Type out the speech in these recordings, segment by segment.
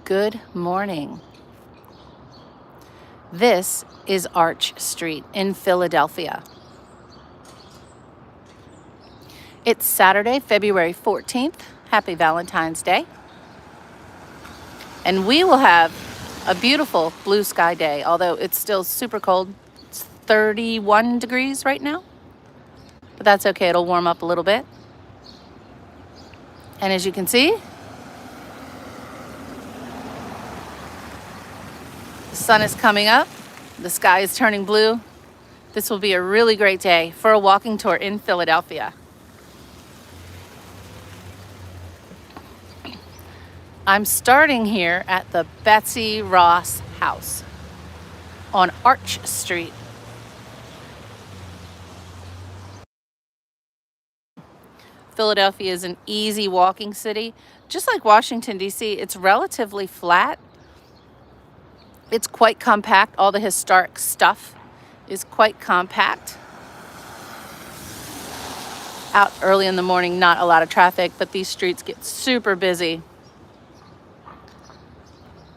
Good morning. This is Arch Street in Philadelphia. It's Saturday, February 14th. Happy Valentine's Day. And we will have a beautiful blue sky day, although it's still super cold. It's 31 degrees right now, but that's okay. It'll warm up a little bit. And as you can see, the sun is coming up. The sky is turning blue. This will be a really great day for a walking tour in Philadelphia. I'm starting here at the Betsy Ross house on Arch Street. Philadelphia is an easy walking city. Just like Washington, D.C., it's relatively flat. It's quite compact. All the historic stuff is quite compact. Out early in the morning, not a lot of traffic, but these streets get super busy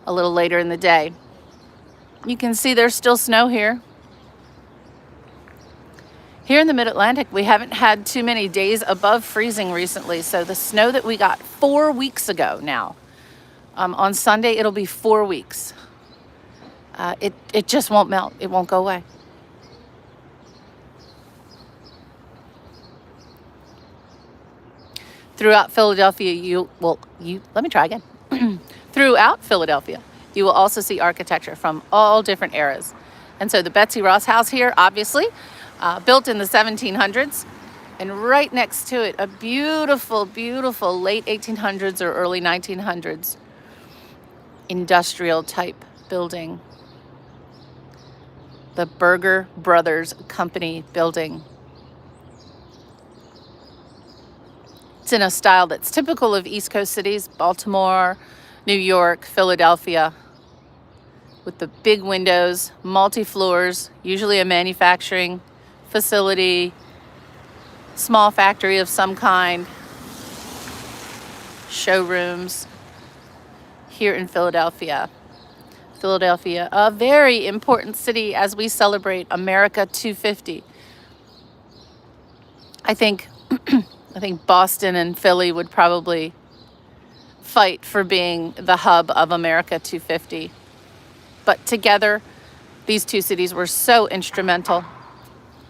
a little later in the day. You can see there's still snow here. Here in the Mid-Atlantic, we haven't had too many days above freezing recently, so the snow that we got 4 weeks ago now, on Sunday, it'll be 4 weeks. It just won't melt. It won't go away. Throughout Philadelphia, let me try again. Throughout Philadelphia, you will also see architecture from all different eras. And so the Betsy Ross house here, obviously, built in the 1700s. And right next to it, a beautiful, beautiful late 1800s or early 1900s industrial type building. The Berger Brothers Company building. It's in a style that's typical of East Coast cities, Baltimore, New York, Philadelphia, with the big windows, multi-floors, usually a manufacturing facility, small factory of some kind, showrooms here in Philadelphia. Philadelphia, a very important city as we celebrate America 250. I think Boston and Philly would probably fight for being the hub of America 250. But together, these two cities were so instrumental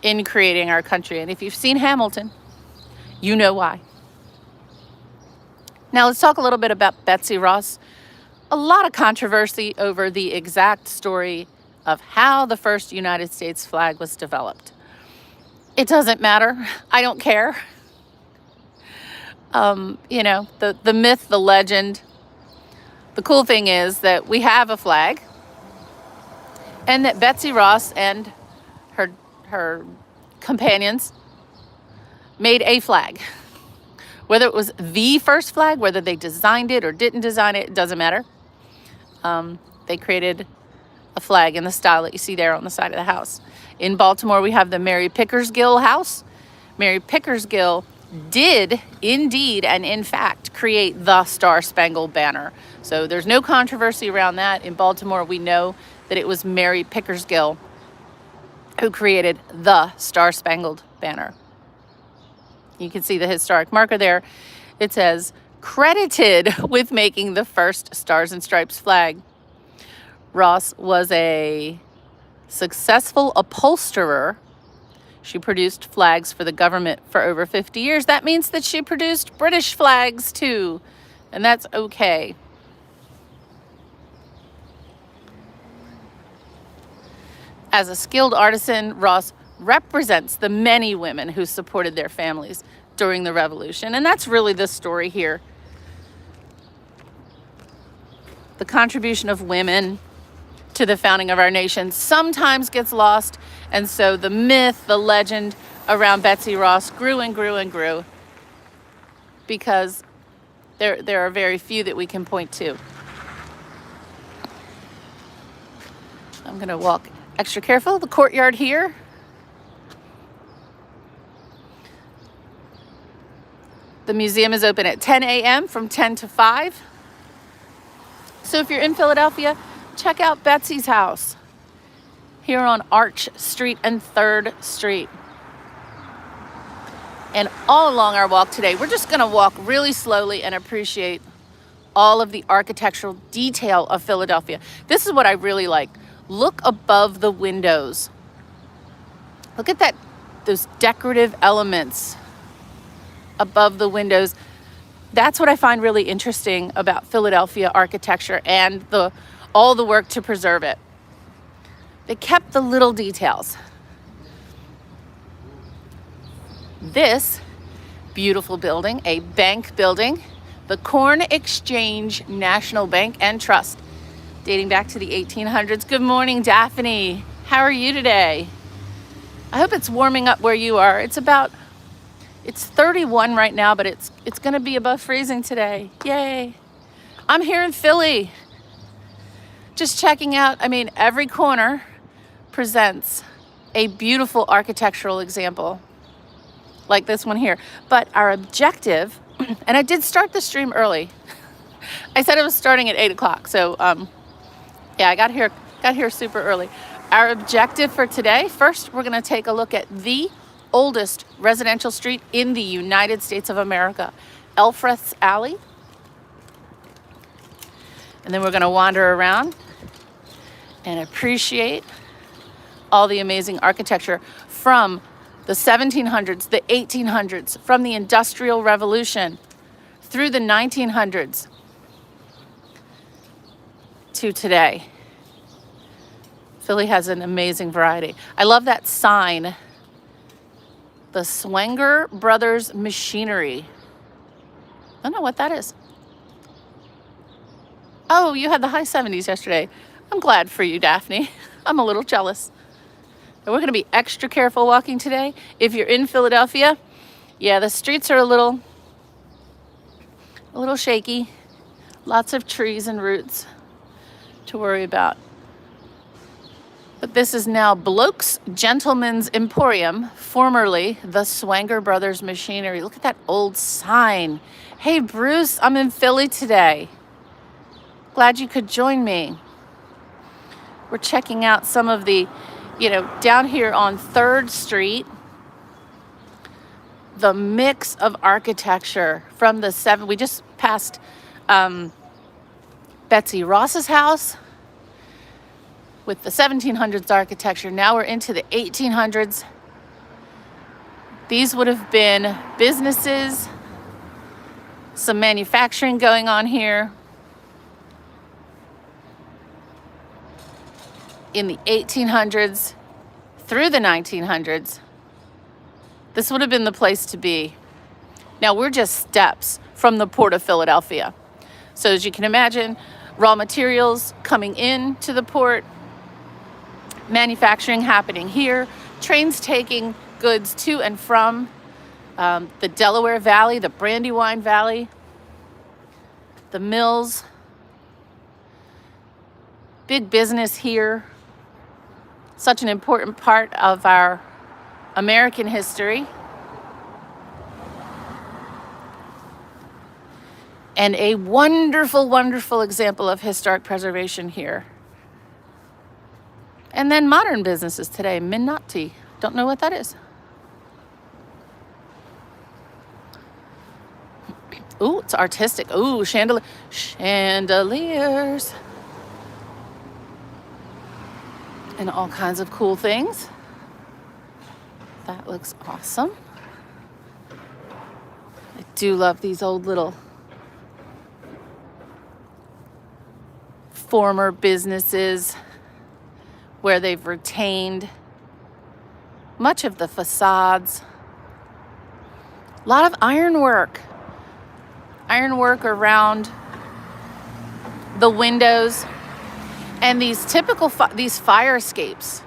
in creating our country. And if you've seen Hamilton, you know why. Now let's talk a little bit about Betsy Ross. A lot of controversy over the exact story of how the first United States flag was developed. It doesn't matter. I don't care. The myth, the legend. The cool thing is that we have a flag, and that Betsy Ross and her companions made a flag. Whether it was the first flag, whether they designed it or didn't design it, it doesn't matter. They created a flag in the style that you see there on the side of the house. In Baltimore, we have the Mary Pickersgill House. Mary Pickersgill did indeed and in fact create the Star-Spangled Banner. So there's no controversy around that. In Baltimore, we know that it was Mary Pickersgill who created the Star-Spangled Banner. You can see the historic marker there. It says, credited with making the first Stars and Stripes flag. Ross was a successful upholsterer. She produced flags for the government for over 50 years. That means that she produced British flags too, and that's okay. As a skilled artisan, Ross represents the many women who supported their families during the Revolution, and that's really the story here. The contribution of women to the founding of our nation sometimes gets lost, and so the myth, the legend around Betsy Ross grew and grew and grew because there are very few that we can point to. I'm going to walk extra careful. The courtyard here. The museum is open at 10 a.m. from 10 to 5. So if you're in Philadelphia, check out Betsy's house here on Arch Street and 3rd Street. And all along our walk today, we're just gonna walk really slowly and appreciate all of the architectural detail of Philadelphia. This is what I really like. Look above the windows. Look at that, those decorative elements above the windows. That's what I find really interesting about Philadelphia architecture and all the work to preserve it. They kept the little details. This beautiful building, a bank building, the Corn Exchange National Bank and Trust, dating back to the 1800s. Good morning, Daphne. How are you today? I hope it's warming up where you are. It's 31 right now, but it's going to be above freezing today. Yay. I'm here in Philly. Just checking out, every corner presents a beautiful architectural example like this one here. But our objective, and I did start the stream early. I said it was starting at 8 o'clock. So yeah, I got here super early. Our objective for today, first, we're going to take a look at the oldest residential street in the United States of America, Elfreth's Alley. And then we're going to wander around and appreciate all the amazing architecture from the 1700s, the 1800s, from the Industrial Revolution through the 1900s to today. Philly has an amazing variety. I love that sign, the Swanger Brothers Machinery. I don't know what that is. Oh, you had the high 70s yesterday. I'm glad for you, Daphne. I'm a little jealous. And we're going to be extra careful walking today. If you're in Philadelphia, yeah, the streets are a little shaky. Lots of trees and roots to worry about. But this is now Bloke's Gentleman's Emporium, formerly the Swanger Brothers Machinery. Look at that old sign. Hey, Bruce, I'm in Philly today. Glad you could join me. We're checking out some of the, down here on 3rd Street, the mix of architecture from the we just passed Betsy Ross's house with the 1700s architecture. Now we're into the 1800s. These would have been businesses, some manufacturing going on here. In the 1800s through the 1900s, this would have been the place to be. Now we're just steps from the Port of Philadelphia. So as you can imagine, raw materials coming in to the port, manufacturing happening here, trains taking goods to and from the Delaware Valley, the Brandywine Valley, the mills, big business here. Such an important part of our American history. And a wonderful, wonderful example of historic preservation here. And then modern businesses today, Minotti. Don't know what that is. Ooh, it's artistic. Ooh, chandeliers. And all kinds of cool things. That looks awesome. I do love these old little former businesses where they've retained much of the facades. A lot of ironwork around the windows, and these typical these fire escapes,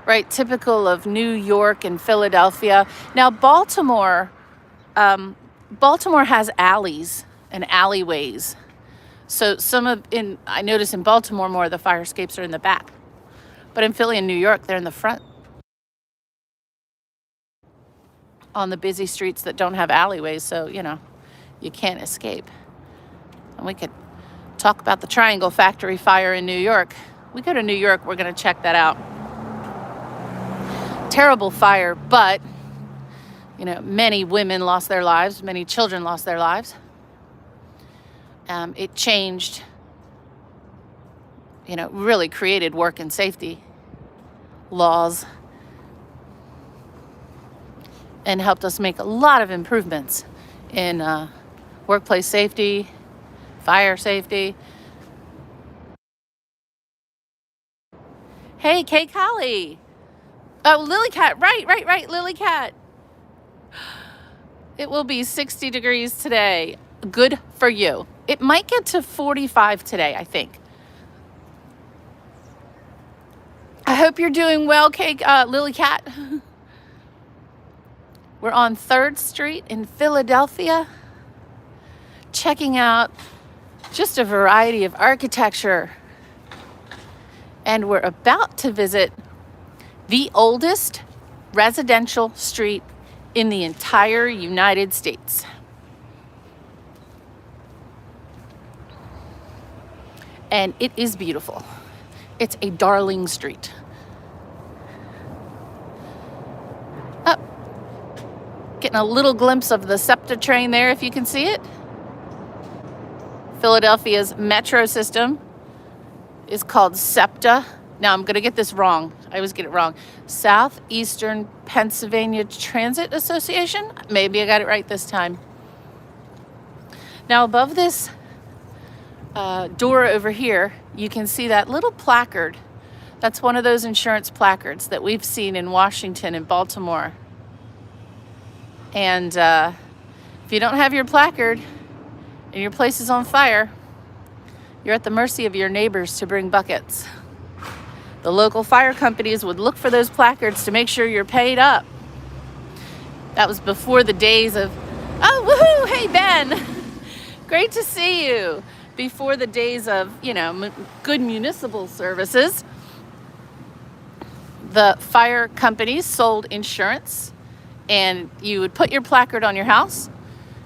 right? Typical of New York and Philadelphia. Now Baltimore has alleys and alleyways. So I notice in Baltimore more of the fire escapes are in the back. But in Philly and New York, they're in the front. On the busy streets that don't have alleyways, so, you can't escape. And we could Talk about the Triangle Factory fire in New York. We go to New York, we're going to check that out. Terrible fire, but, you know, many women lost their lives, many children lost their lives. It changed, you know, really created work and safety laws and helped us make a lot of improvements in workplace safety, fire safety. Hey, Kay Collie. Oh, Lily Cat. Right, Lily Cat. It will be 60 degrees today. Good for you. It might get to 45 today, I think. I hope you're doing well, Lily Cat. We're on 3rd Street in Philadelphia, checking out just a variety of architecture. And we're about to visit the oldest residential street in the entire United States. And it is beautiful. It's a darling street. Oh, getting a little glimpse of the SEPTA train there, if you can see it. Philadelphia's metro system is called SEPTA. Now I'm going to get this wrong. I always get it wrong. Southeastern Pennsylvania Transit Association. Maybe I got it right this time. Now above this door over here, you can see that little placard. That's one of those insurance placards that we've seen in Washington and Baltimore. And if you don't have your placard and your place is on fire, you're at the mercy of your neighbors to bring buckets. The local fire companies would look for those placards to make sure you're paid up. That was before the days of, oh, woohoo, hey, Ben. Great to see you. Before the days of, you know, good municipal services, the fire companies sold insurance, and you would put your placard on your house.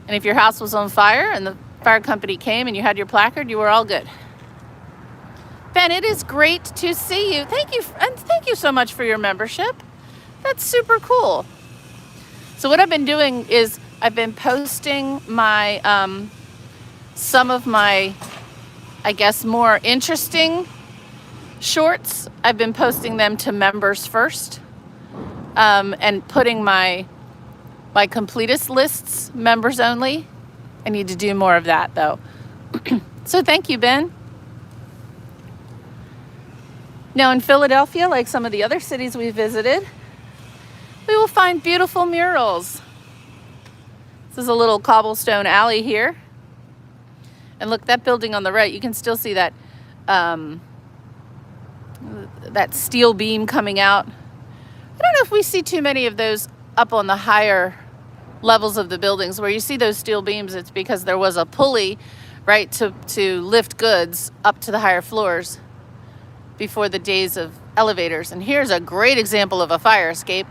And if your house was on fire and the fire company came and you had your placard, you were all good. Ben, it is great to see you. Thank you, and thank you so much for your membership. That's super cool. So what I've been doing is I've been posting my some of my, I guess, more interesting shorts. I've been posting them to members first, and putting my completist lists members only. I need to do more of that though. So thank you, Ben. Now in Philadelphia, like some of the other cities we visited, we will find beautiful murals. This is a little cobblestone alley here. And look, that building on the right, you can still see that that steel beam coming out. I don't know if we see too many of those up on the higher levels of the buildings. Where you see those steel beams, it's because there was a pulley, right, to lift goods up to the higher floors before the days of elevators. And here's a great example of a fire escape.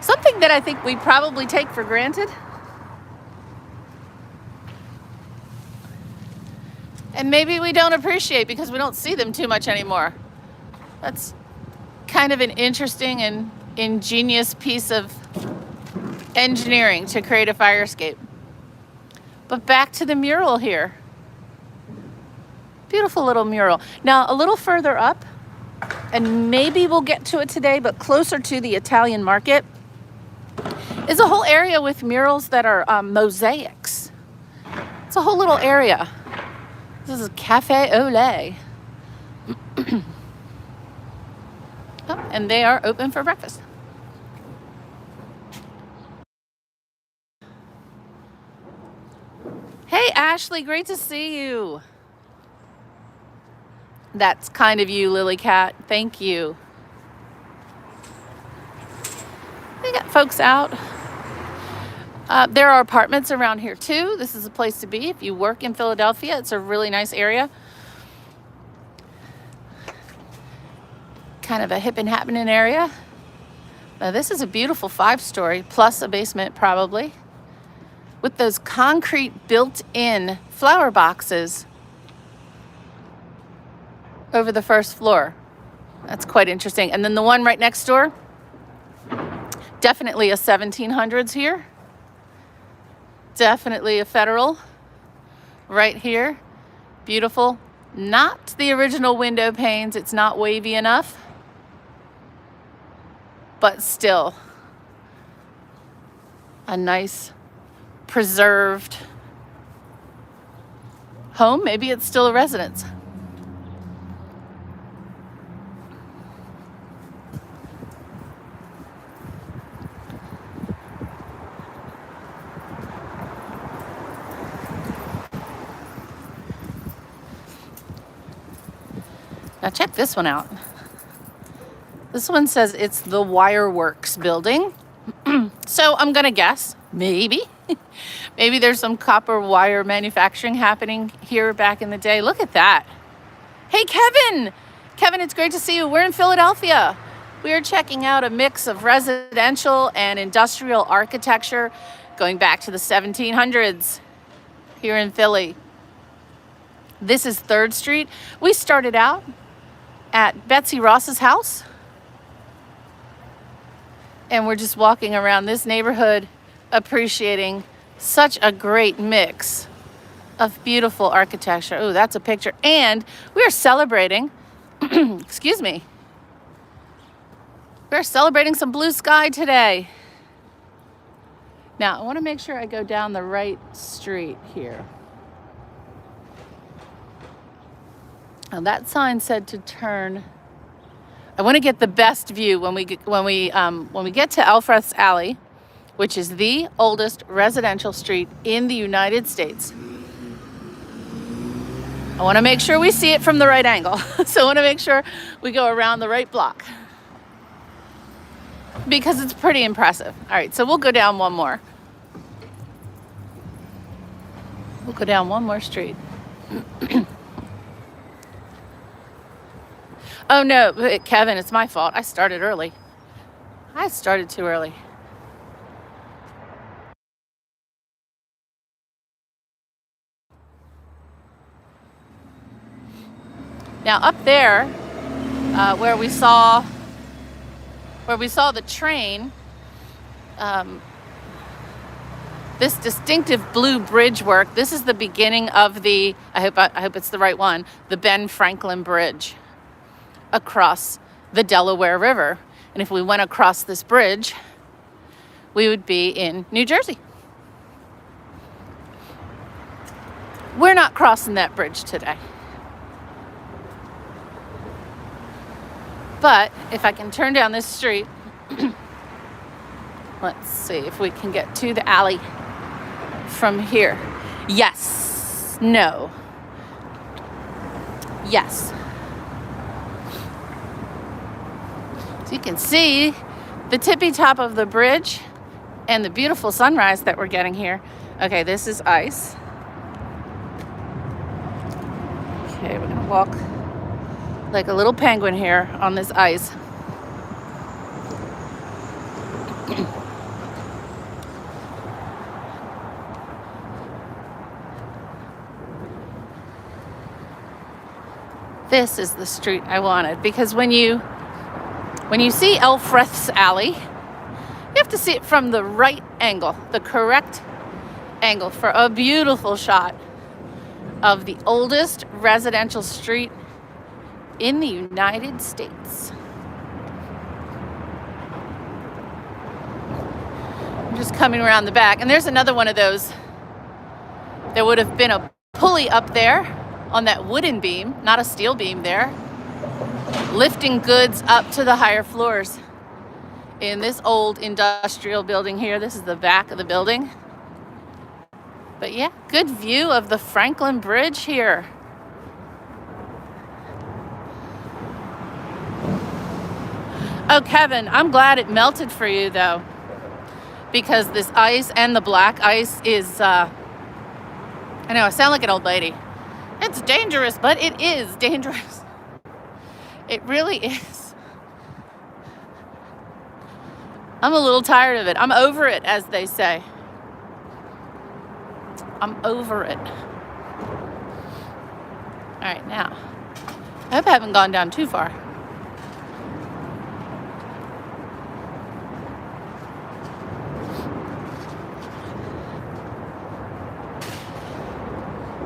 Something that I think we probably take for granted. And maybe we don't appreciate because we don't see them too much anymore. That's kind of an interesting and ingenious piece of engineering to create a fire escape. But back to the mural here. Beautiful little mural. Now a little further up, and maybe we'll get to it today, but closer to the Italian market, is a whole area with murals that are mosaics. It's a whole little area. This is Cafe Olé. Oh, and they are open for breakfast. Hey, Ashley, great to see you. That's kind of you, Lily Cat. Thank you. We got folks out. There are apartments around here too. This is a place to be if you work in Philadelphia. It's a really nice area. Kind of a hip and happening area. Now this is a beautiful 5-story plus a basement probably, with those concrete built-in flower boxes over the first floor. That's quite interesting. And then the one right next door, definitely a 1700s here. Definitely a Federal right here. Beautiful. Not the original window panes. It's not wavy enough. But still a nice preserved home. Maybe it's still a residence. Now check this one out. This one says it's the Wireworks building. So I'm gonna guess, maybe there's some copper wire manufacturing happening here back in the day. Look at that. Hey, Kevin, it's great to see you. We're in Philadelphia. We are checking out a mix of residential and industrial architecture going back to the 1700s here in Philly. This is 3rd Street. We started out at Betsy Ross's house, and we're just walking around this neighborhood appreciating such a great mix of beautiful architecture. Oh, that's a picture. And we are celebrating, excuse me, we're celebrating some blue sky today. Now, I want to make sure I go down the right street here. Now, that sign said to turn. I want to get the best view when we get to Elfreth's Alley, which is the oldest residential street in the United States. I want to make sure we see it from the right angle. So I want to make sure we go around the right block because it's pretty impressive. All right, so we'll go down one more. We'll go down one more street. Oh no, Kevin, it's my fault. I started early. I started too early. Now up there, where we saw the train, this distinctive blue bridge work. This is the beginning of the. I hope it's the right one. The Ben Franklin Bridge across the Delaware River. And if we went across this bridge, we would be in New Jersey. We're not crossing that bridge today. But if I can turn down this street, let's see if we can get to the alley from here. Yes. No. Yes. So you can see the tippy top of the bridge and the beautiful sunrise that we're getting here. Okay, this is ice. Okay, we're gonna walk like a little penguin here on this ice. This is the street I wanted, because when you see Elfreth's Alley, you have to see it from the right angle, the correct angle for a beautiful shot of the oldest residential street in the United States. I'm just coming around the back, and there's another one of those. There would have been a pulley up there on that wooden beam, not a steel beam there, lifting goods up to the higher floors in this old industrial building here. This is the back of the building. But yeah, good view of the Franklin Bridge here. Oh, Kevin, I'm glad it melted for you though, because this ice and the black ice is, I know I sound like an old lady. It's dangerous, but it is dangerous. It really is. I'm a little tired of it. I'm over it, as they say. I'm over it. All right, now, I hope I haven't gone down too far.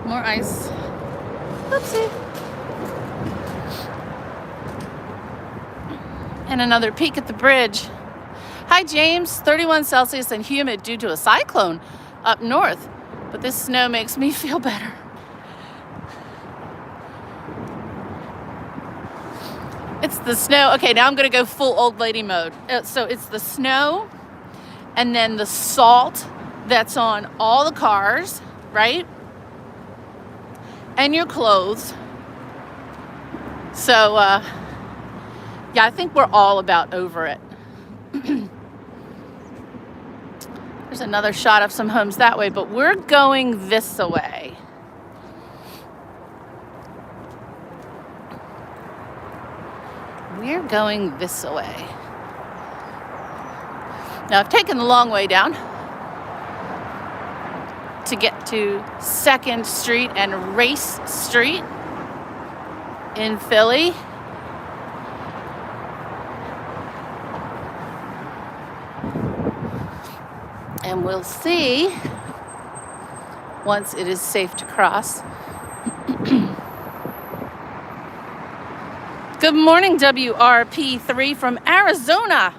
More ice. Oopsie. And another peek at the bridge. Hi, James. 31 Celsius and humid due to a cyclone up north. But this snow makes me feel better. It's the snow. Okay, now I'm going to go full old lady mode. So it's the snow and then the salt that's on all the cars, right? And your clothes. So, yeah, I think we're all about over it. There's another shot of some homes that way, but we're going this way. We're going this way. Now, I've taken the long way down to get to 2nd Street and Race Street in Philly. And we'll see once it is safe to cross. Good morning, WRP3 from Arizona.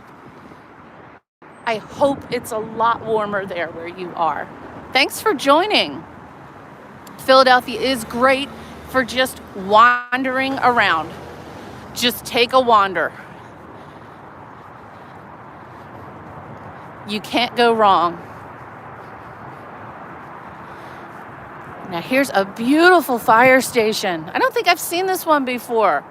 I hope it's a lot warmer there where you are. Thanks for joining. Philadelphia is great for just wandering around. Just take a wander. You can't go wrong. Now here's a beautiful fire station. I don't think I've seen this one before.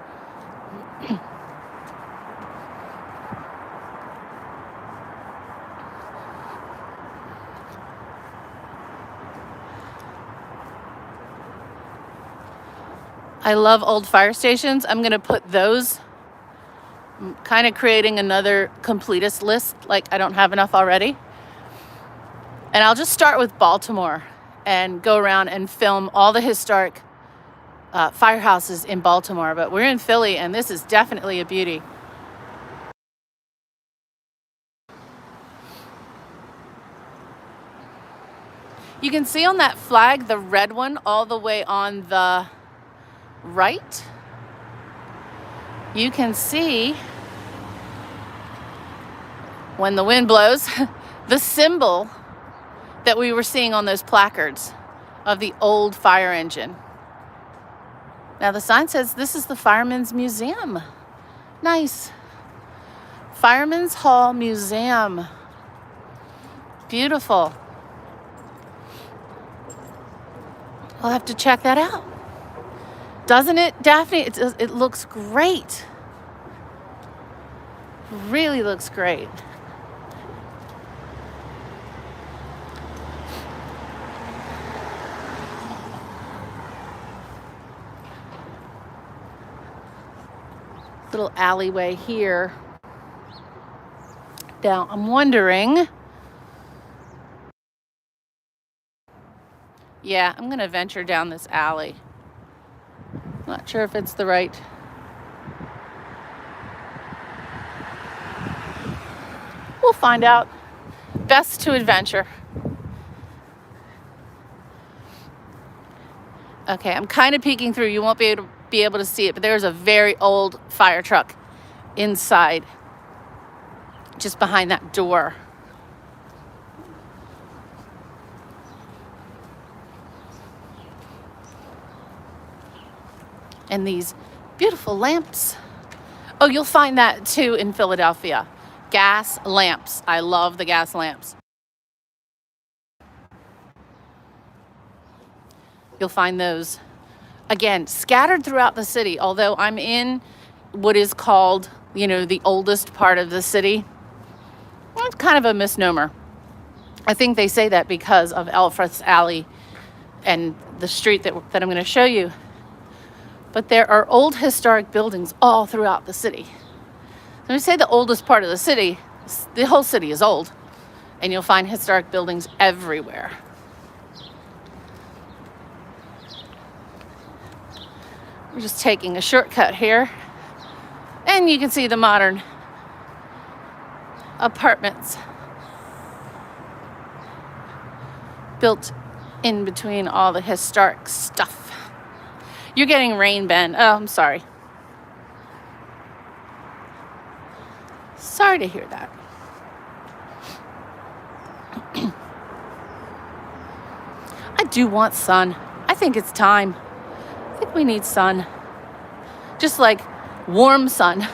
I love old fire stations. I'm going to put those. I'm kind of creating another completist list, like I don't have enough already. And I'll just start with Baltimore and go around and film all the historic firehouses in Baltimore. But we're in Philly, and this is definitely a beauty. You can see on that flag, the red one, all the way on the right. You can see, when the wind blows, the symbol that we were seeing on those placards of the old fire engine. Now the sign says this is the Firemen's Museum. Nice. Firemen's Hall Museum. Beautiful. I'll have to check that out. Doesn't it, Daphne? It looks great. Really looks great. Little alleyway here. Now, I'm wondering. Yeah, I'm going to venture down this alley. Not sure if it's the right. We'll find out. Best to adventure. Okay, I'm kind of peeking through. You won't be able to see it, but there's a very old fire truck inside, just behind that door. And these beautiful lamps. Oh, you'll find that too in Philadelphia. Gas lamps. I love the gas lamps. You'll find those, again, scattered throughout the city. Although I'm in what is called, the oldest part of the city. Well, it's kind of a misnomer. I think they say that because of Elfreth's alley and the street that I'm going to show you. But there are old historic buildings all throughout the city. When we say the oldest part of the city, the whole city is old. And you'll find historic buildings everywhere. We're just taking a shortcut here. And you can see the modern apartments built in between all the historic stuff. You're getting rain, Ben. Oh, I'm sorry. Sorry to hear that. I do want sun. I think it's time. I think we need sun. Just like warm sun.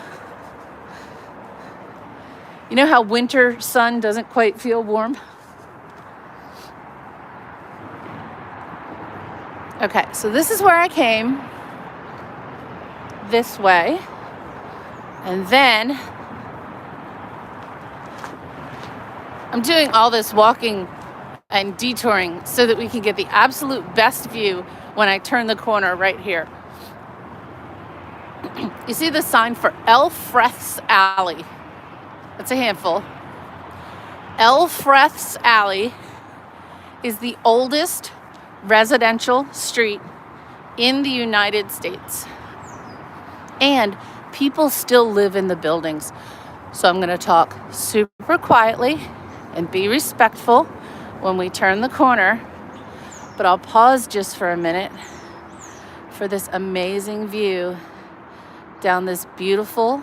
You know how winter sun doesn't quite feel warm? Okay, so this is where I came. This way. And then I'm doing all this walking and detouring so that we can get the absolute best view when I turn the corner right here. You see the sign for Elfreth's Alley. That's a handful. Elfreth's Alley is the oldest residential street in the United States. And people still live in the buildings. So I'm going to talk super quietly and be respectful when we turn the corner. But I'll pause just for a minute for this amazing view down this beautiful,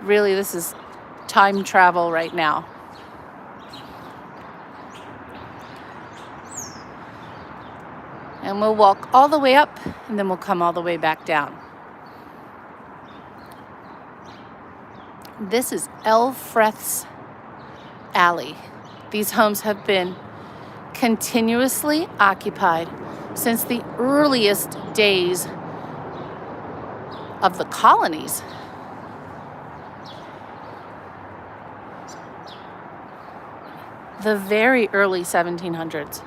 really this is time travel right now. And we'll walk all the way up and then we'll come all the way back down. This is Elfreth's Alley. These homes have been continuously occupied since the earliest days of the colonies. The very early 1700s.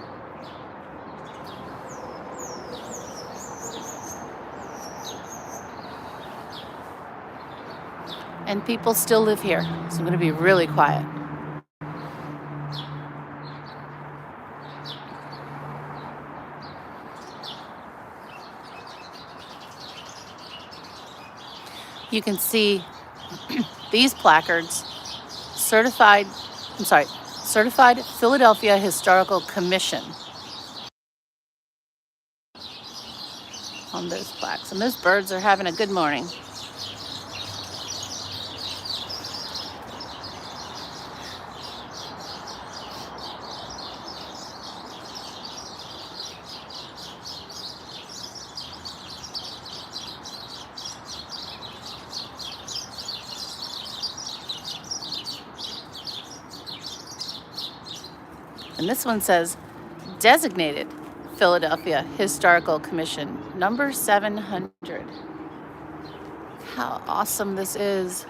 And people still live here, so I'm going to be really quiet. You can see these placards, Certified Philadelphia Historical Commission on those plaques. And those birds are having a good morning. And this one says, designated Philadelphia Historical Commission, number 700. How awesome this is.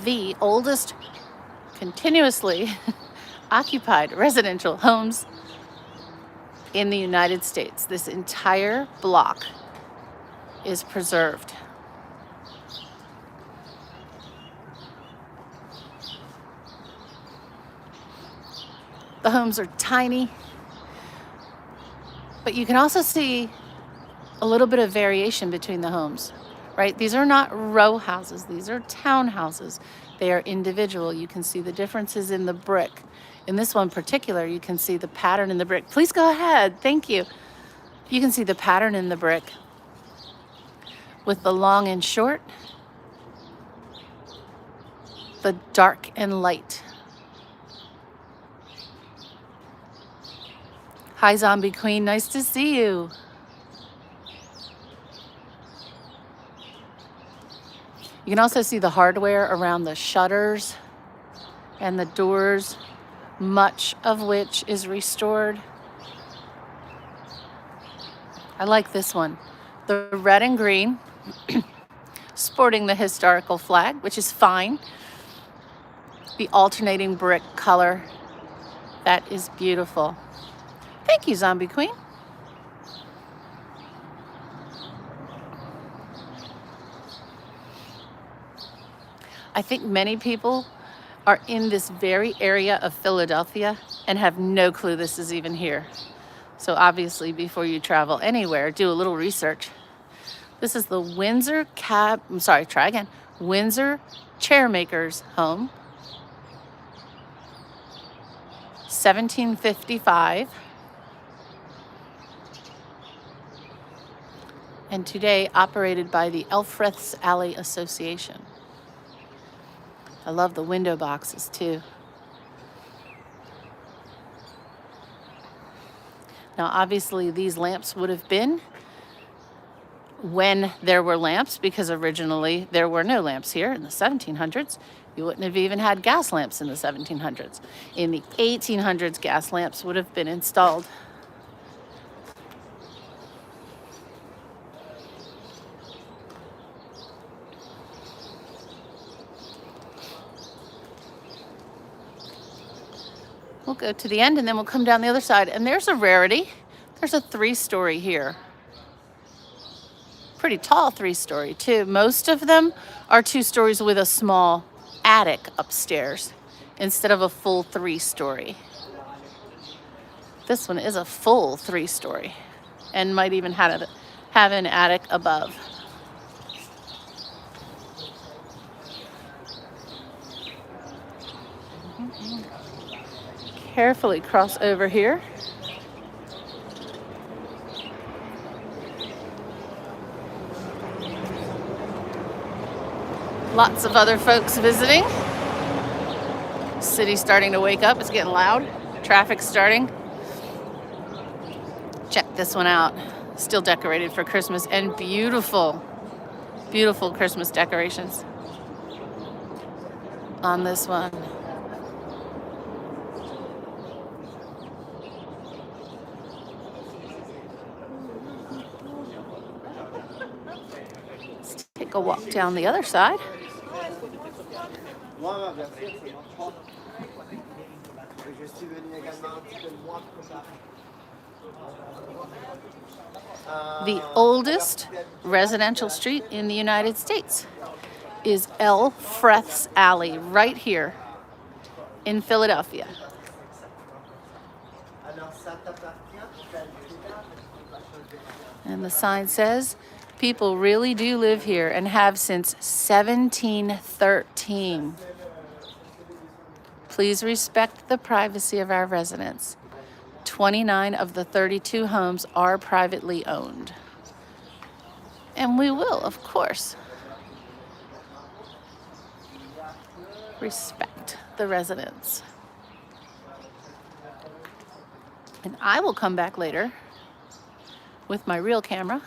The oldest continuously occupied residential homes in the United States. This entire block is preserved. The homes are tiny, but you can also see a little bit of variation between the homes, right? These are not row houses. These are townhouses. They are individual. You can see the differences in the brick. In this one particular, you can see the pattern in the brick. Please go ahead. Thank you. You can see the pattern in the brick with the long and short, the dark and light. Hi, Zombie Queen. Nice to see you. You can also see the hardware around the shutters and the doors, much of which is restored. I like this one. The red and green, sporting the historical flag, which is fine. The alternating brick color, that is beautiful. Thank you, Zombie Queen. I think many people are in this very area of Philadelphia and have no clue this is even here. So obviously, before you travel anywhere, do a little research. This is the Windsor Windsor Chairmaker's home, 1755. And today operated by the Elfreth's Alley Association. I love the window boxes too. Now obviously these lamps would have been when there were lamps, because originally there were no lamps here in the 1700s. You wouldn't have even had gas lamps in the 1700s. In the 1800s, gas lamps would have been installed. We'll go to the end and then we'll come down the other side. And there's a rarity. There's a 3-story here. Pretty tall 3-story too. Most of them are 2 stories with a small attic upstairs instead of a full 3-story. This one is a full 3-story and might even have an attic above. Carefully cross over here. Lots of other folks visiting. City's starting to wake up. It's getting loud. Traffic's starting. Check this one out. Still decorated for Christmas, and beautiful, beautiful Christmas decorations on this one. Let's take a walk down the other side. The oldest residential street in the United States is Elfreth's Alley, right here in Philadelphia. And the sign says, people really do live here and have since 1713. Please respect the privacy of our residents. 29 of the 32 homes are privately owned. And we will, of course, respect the residents. And I will come back later with my real camera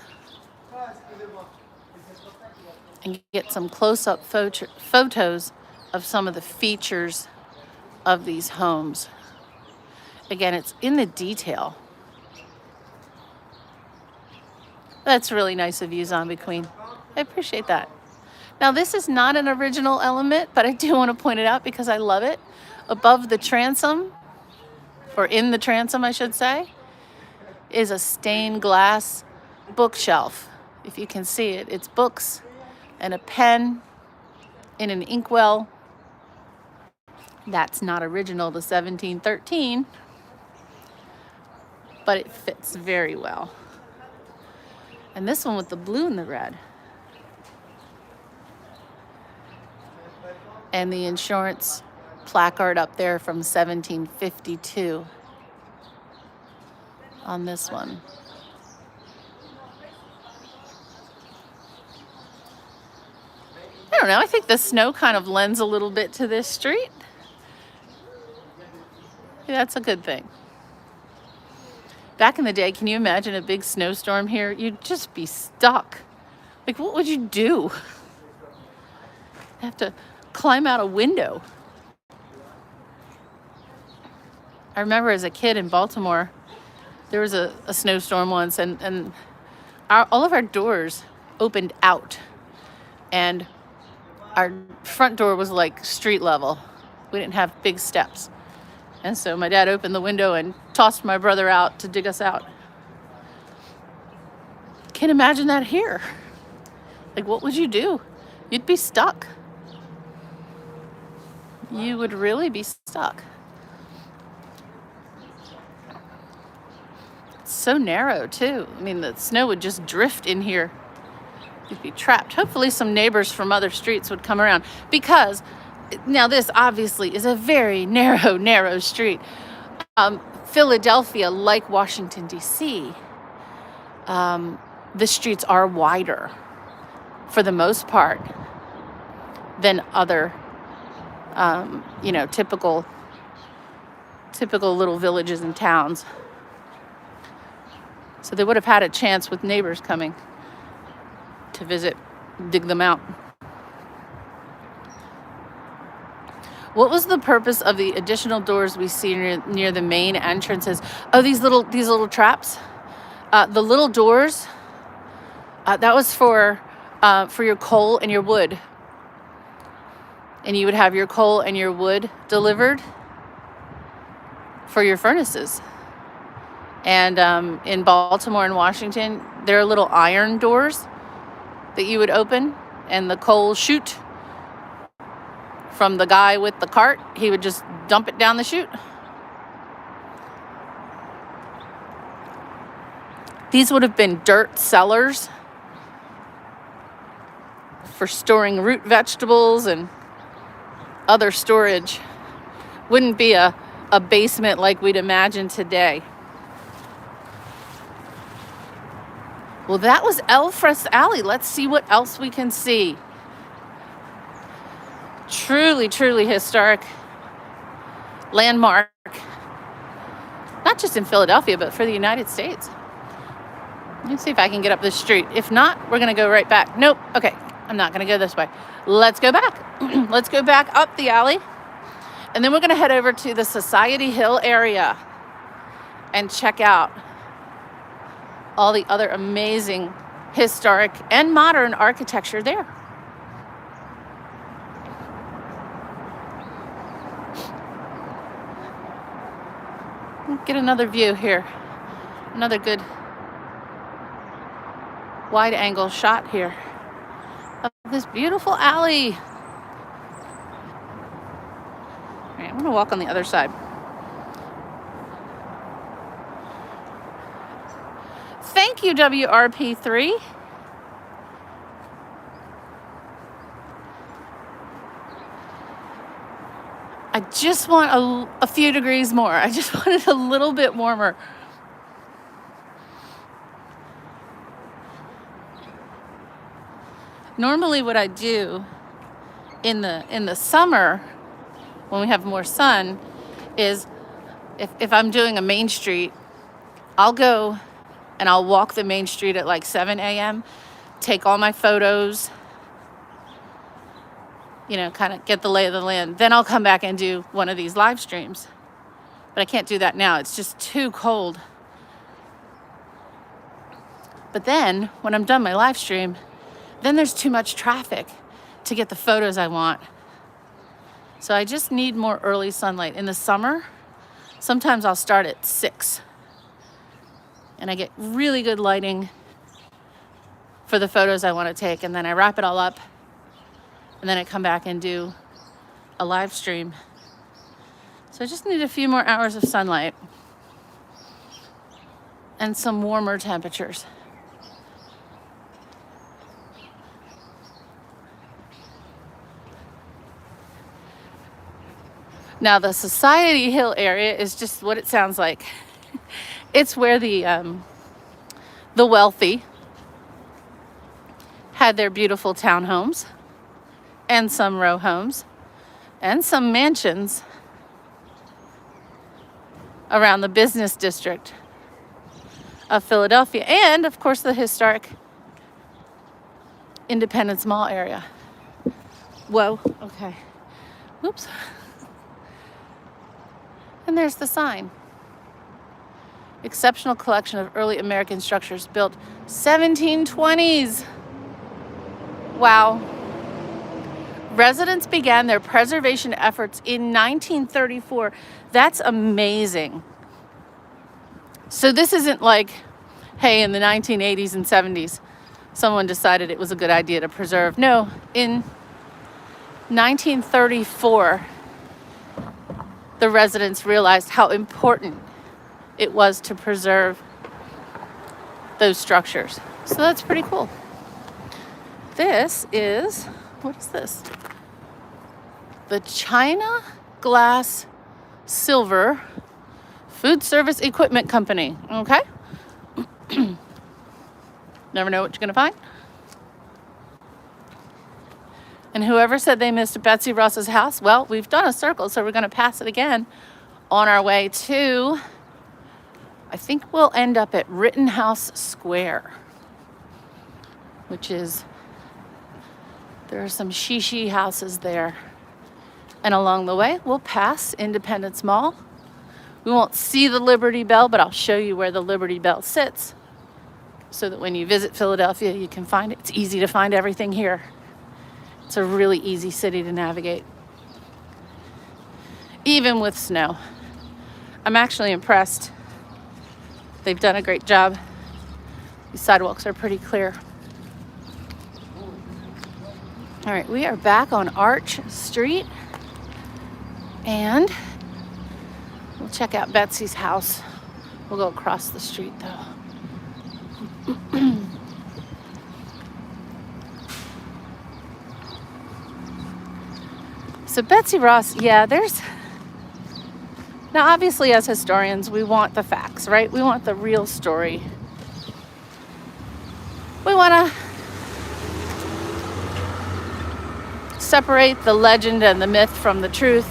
and get some close-up photos of some of the features of these homes. Again, it's in the detail. That's really nice of you, Zombie Queen. I appreciate that. Now, this is not an original element, but I do want to point it out because I love it. Above the transom, or in the transom, I should say, is a stained glass bookshelf. If you can see it, it's books and a pen in an inkwell. That's not original to 1713, but it fits very well. And this one with the blue and the red. And the insurance placard up there from 1752 on this one. I don't know, I think the snow kind of lends a little bit to this street. Yeah, that's a good thing. Back in the day, can you imagine a big snowstorm here? You'd just be stuck. Like, what would you do? Have to climb out a window. I remember as a kid in Baltimore, there was a snowstorm once, and all of our doors opened out. And our front door was like street level. We didn't have big steps. And so my dad opened the window and tossed my brother out to dig us out. Can't imagine that here. Like, what would you do? You'd be stuck. you would really be stuck. It's so narrow too. I mean, the snow would just drift in here. You'd be trapped. Hopefully some neighbors from other streets would come around, because now this obviously is a very narrow street. Philadelphia, like Washington, D.C., the streets are wider for the most part than other, typical little villages and towns. So they would have had a chance with neighbors coming to visit, dig them out. What was the purpose of the additional doors we see near the main entrances? Oh, these little traps. The little doors. That was for your coal and your wood. And you would have your coal and your wood delivered for your furnaces. And in Baltimore and Washington, there are little iron doors that you would open, and the coal chute from the guy with the cart, he would just dump it down the chute. These would have been dirt cellars for storing root vegetables and other storage. Wouldn't be a basement like we'd imagine today. Well, that was Elfreth's Alley. Let's see what else we can see. Truly historic landmark, not just in Philadelphia, but for the United States. Let's see if I can get up this street. If not, we're going to go right back. Nope. Okay, I'm not going to go this way. Let's go back. Let's go back up the alley, and then we're going to head over to the Society Hill area and check out all the other amazing historic and modern architecture there. Get another view here. Another good wide angle shot here of this beautiful alley. All right, I'm going to walk on the other side. Thank you, WRP3. I just want a few degrees more. I just want it a little bit warmer. Normally what I do in the summer when we have more sun is if I'm doing a main street, I'll go and I'll walk the main street at like 7 a.m., take all my photos, kind of get the lay of the land. Then I'll come back and do one of these live streams. But I can't do that now. It's just too cold. But then when I'm done my live stream, then there's too much traffic to get the photos I want. So I just need more early sunlight. In the summer, sometimes I'll start at 6. And I get really good lighting for the photos I want to take. And then I wrap it all up. And then I come back and do a live stream. So I just need a few more hours of sunlight and some warmer temperatures. Now the Society Hill area is just what it sounds like. It's where the wealthy had their beautiful townhomes and some row homes and some mansions around the business district of Philadelphia, and of course the historic Independence Mall area. Whoa, okay. Whoops. And there's the sign. Exceptional collection of early American structures built 1720s. Wow. Residents began their preservation efforts in 1934. That's amazing. So this isn't like, hey, in the 1980s and 70s, someone decided it was a good idea to preserve. No, in 1934, the residents realized how important it was to preserve those structures. So that's pretty cool. This is, what is this? The China Glass Silver Food Service Equipment Company. Okay. Never know what you're going to find. And whoever said they missed Betsy Ross's house, well, we've done a circle, so we're going to pass it again on our way to, I think we'll end up at Rittenhouse Square, which is, there are some shishi houses there. And along the way, we'll pass Independence Mall. We won't see the Liberty Bell, but I'll show you where the Liberty Bell sits so that when you visit Philadelphia, you can find it. It's easy to find everything here. It's a really easy city to navigate, even with snow. I'm actually impressed. They've done a great job. These sidewalks are pretty clear. All right, we are back on Arch Street, and we'll check out Betsy's house. We'll go across the street though. So Betsy Ross, yeah, now obviously as historians, we want the facts, right? We want the real story. We want to separate the legend and the myth from the truth.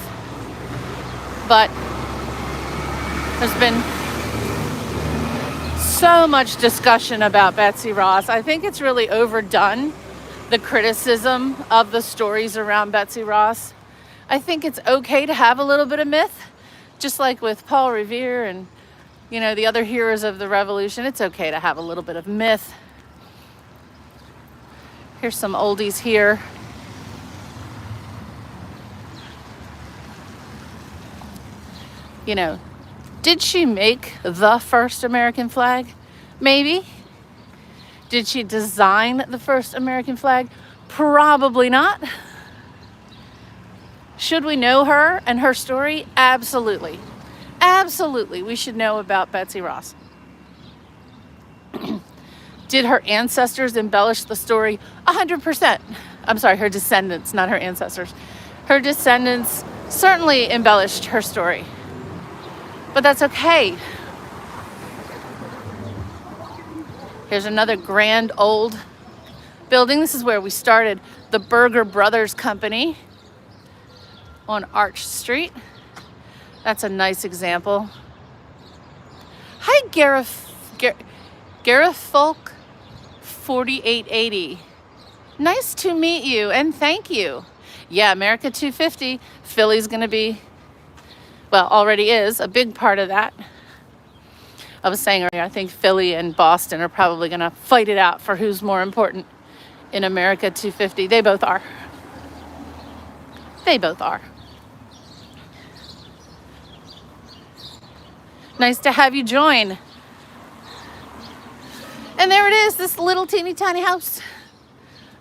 But there's been so much discussion about Betsy Ross. I think it's really overdone, the criticism of the stories around Betsy Ross. I think it's okay to have a little bit of myth, just like with Paul Revere and, the other heroes of the Revolution. It's okay to have a little bit of myth. Here's some oldies here. Did she make the first American flag? Maybe. Did she design the first American flag? Probably not. Should we know her and her story? Absolutely. Absolutely, we should know about Betsy Ross. Did her ancestors embellish the story? 100%. I'm sorry, her descendants, not her ancestors. Her descendants certainly embellished her story. But that's okay. Here's another grand old building. This is where we started the Burger Brothers Company on Arch Street. That's a nice example. Hi, Gareth Folk 4880. Nice to meet you and thank you. Yeah, America 250. Philly's going to be, well, already is a big part of that. I was saying earlier, I think Philly and Boston are probably going to fight it out for who's more important in America 250. They both are. They both are. Nice to have you join. And there it is, this little teeny tiny house.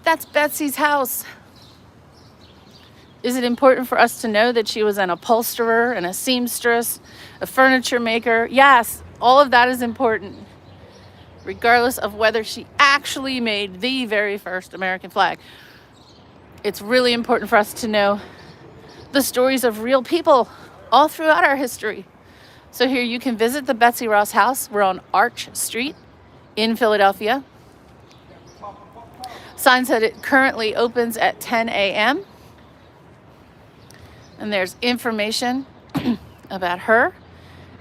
That's Betsy's house. Is it important for us to know that she was an upholsterer and a seamstress, a furniture maker? Yes, all of that is important, regardless of whether she actually made the very first American flag. It's really important for us to know the stories of real people all throughout our history. So here you can visit the Betsy Ross house. We're on Arch Street in Philadelphia. Sign said it currently opens at 10 a.m. And there's information about her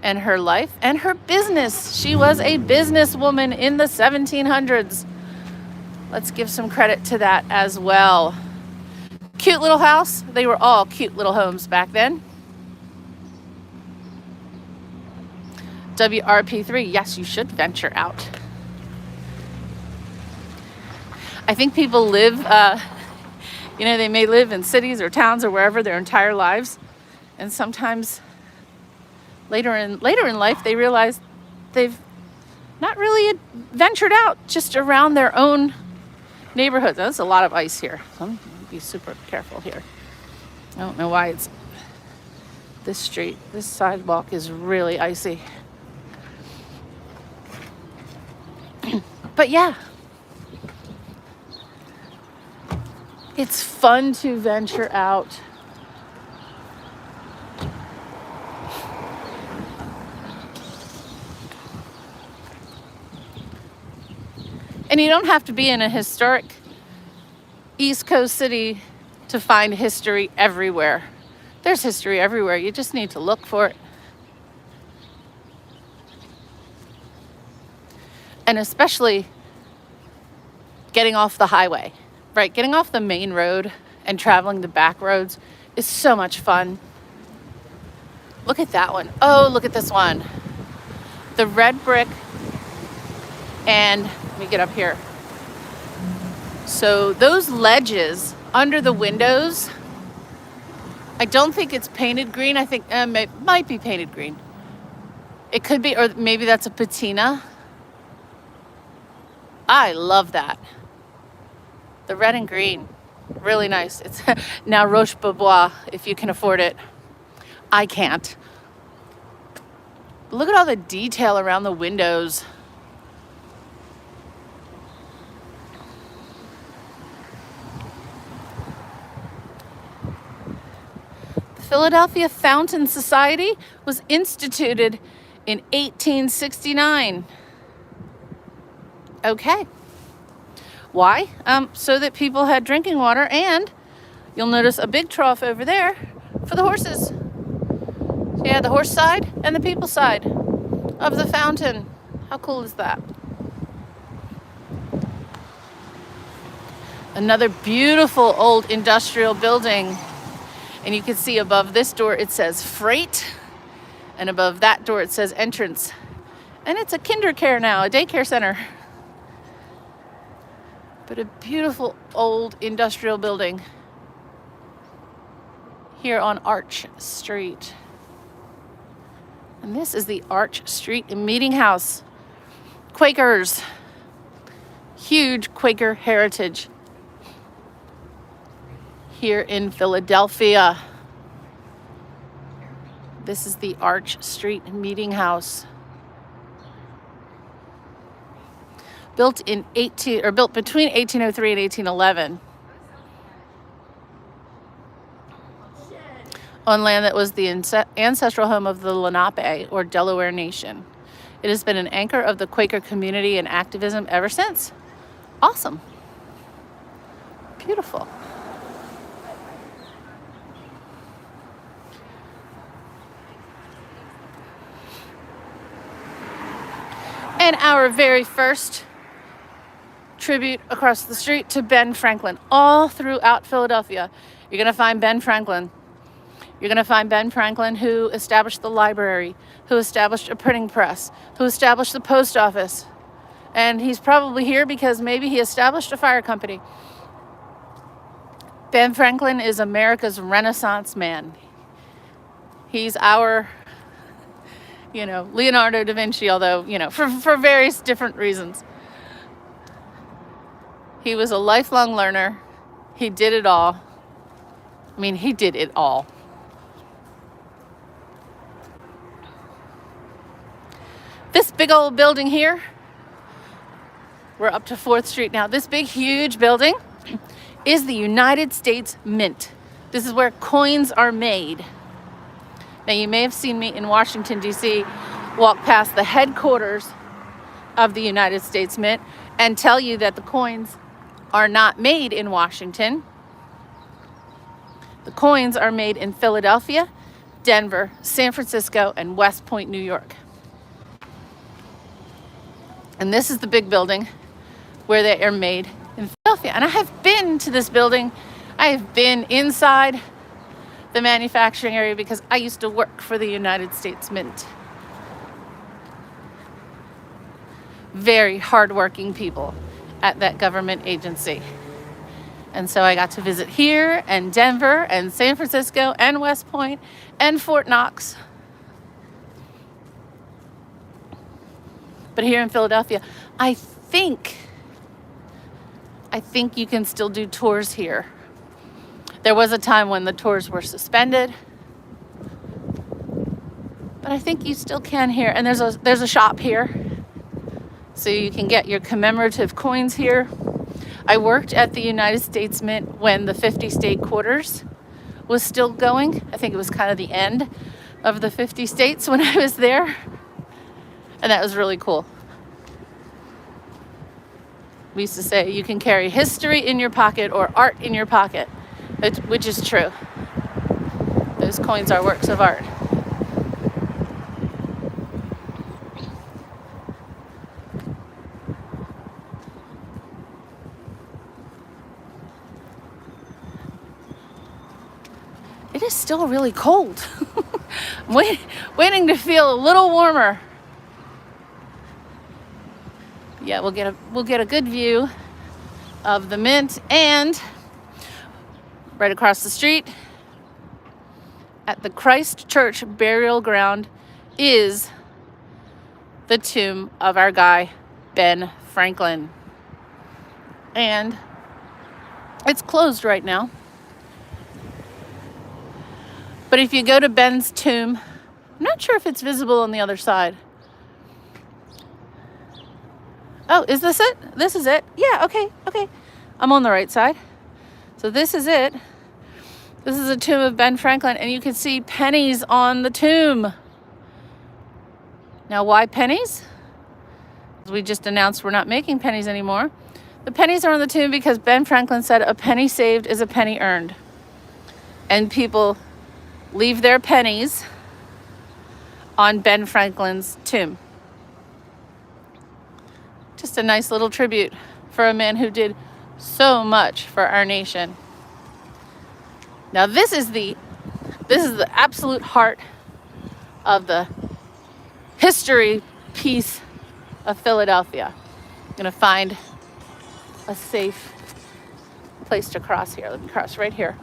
and her life and her business. She was a businesswoman in the 1700s. Let's give some credit to that as well. Cute little house. They were all cute little homes back then. WRP3, yes, you should venture out. I think people live, they may live in cities or towns or wherever their entire lives. And sometimes later in life, they realize they've not really ventured out just around their own neighborhoods. There's a lot of ice here. So I'm going to be super careful here. I don't know why it's This street, this sidewalk is really icy. But yeah, it's fun to venture out. And you don't have to be in a historic East Coast city to find history everywhere. There's history everywhere. You just need to look for it. And especially getting off the highway, right? Getting off the main road and traveling the back roads is so much fun. Look at that one. Oh, look at this one. The red brick. And let me get up here. So those ledges under the windows, I don't think it's painted green. I think it might be painted green. It could be, or maybe that's a patina. I love that. The red and green, really nice. It's now Roche-Beaubois, if you can afford it. I can't. Look at all the detail around the windows. The Philadelphia Fountain Society was instituted in 1869. Okay. Why? So that people had drinking water, and you'll notice a big trough over there for the horses. So yeah, the horse side and the people side of the fountain. How cool is that? Another beautiful old industrial building. And you can see above this door it says freight, and above that door it says entrance. And it's a kinder care now, a daycare center. But a beautiful old industrial building here on Arch Street. And this is the Arch Street Meeting House. Quakers. Huge Quaker heritage here in Philadelphia. This is the Arch Street Meeting House. Built between 1803 and 1811 on land that was the ancestral home of the Lenape, or Delaware Nation. It has been an anchor of the Quaker community and activism ever since. Awesome. Beautiful. And our very first tribute across the street to Ben Franklin. All throughout Philadelphia, you're going to find Ben Franklin. You're going to find Ben Franklin, who established the library, who established a printing press, who established the post office. And he's probably here because maybe he established a fire company. Ben Franklin is America's Renaissance man. He's our, Leonardo da Vinci, although, for various different reasons. He was a lifelong learner. He did it all. He did it all. This big old building here, we're up to 4th Street now. This big, huge building is the United States Mint. This is where coins are made. Now, you may have seen me in Washington, D.C., walk past the headquarters of the United States Mint and tell you that the coins are not made in Washington. The coins are made in Philadelphia, Denver, San Francisco, and West Point, New York. And this is the big building where they are made in Philadelphia. And I have been to this building. I have been inside the manufacturing area because I used to work for the United States Mint. Very hardworking people at that government agency. And so I got to visit here and Denver and San Francisco and West Point and Fort Knox. But here in Philadelphia, I think you can still do tours here. There was a time when the tours were suspended, But I think you still can here. And there's a shop here. So you can get your commemorative coins here. I worked at the United States Mint when the 50 state quarters was still going. I think it was kind of the end of the 50 states when I was there. And that was really cool. We used to say you can carry history in your pocket or art in your pocket, which is true. Those coins are works of art. It is still really cold. I'm waiting to feel a little warmer. Yeah, we'll get a good view of the Mint, and right across the street at the Christ Church burial ground is the tomb of our guy Ben Franklin. And it's closed right now. But if you go to Ben's tomb, I'm not sure if it's visible on the other side. Oh, is this it? This is it? Yeah, okay. I'm on the right side. So this is it. This is a tomb of Ben Franklin, and you can see pennies on the tomb. Now, why pennies? We just announced we're not making pennies anymore. The pennies are on the tomb because Ben Franklin said a penny saved is a penny earned. And people leave their pennies on Ben Franklin's tomb. Just a nice little tribute for a man who did so much for our nation. Now this is the absolute heart of the history piece of Philadelphia. I'm gonna find a safe place to cross here. Let me cross right here.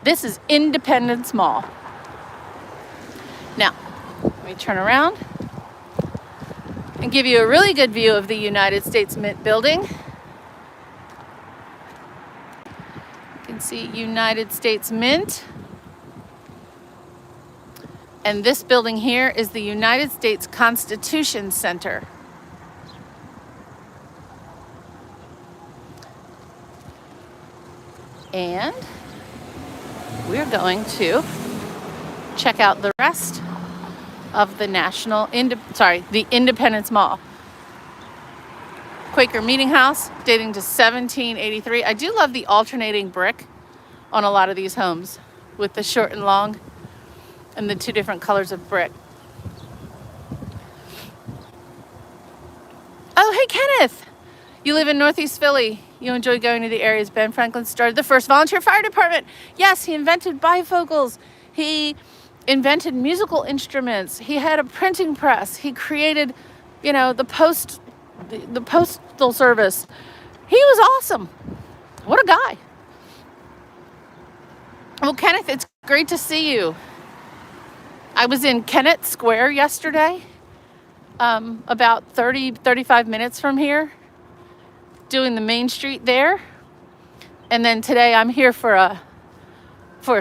This is Independence Mall. Now, let me turn around and give you a really good view of the United States Mint building. You can see United States Mint. And this building here is the United States Constitution Center. And we're going to check out the rest of the the Independence Mall. Quaker Meeting House, dating to 1783. I do love the alternating brick on a lot of these homes with the short and long and the two different colors of brick. Oh, hey, Kenneth. You live in Northeast Philly. You enjoy going to the areas Ben Franklin started the first volunteer fire department. Yes, he invented bifocals. He invented musical instruments. He had a printing press. He created, the postal service. He was awesome. What a guy. Well, Kenneth, it's great to see you. I was in Chestnut Square yesterday, about 35 minutes from here, doing the main street there. And then today I'm here for a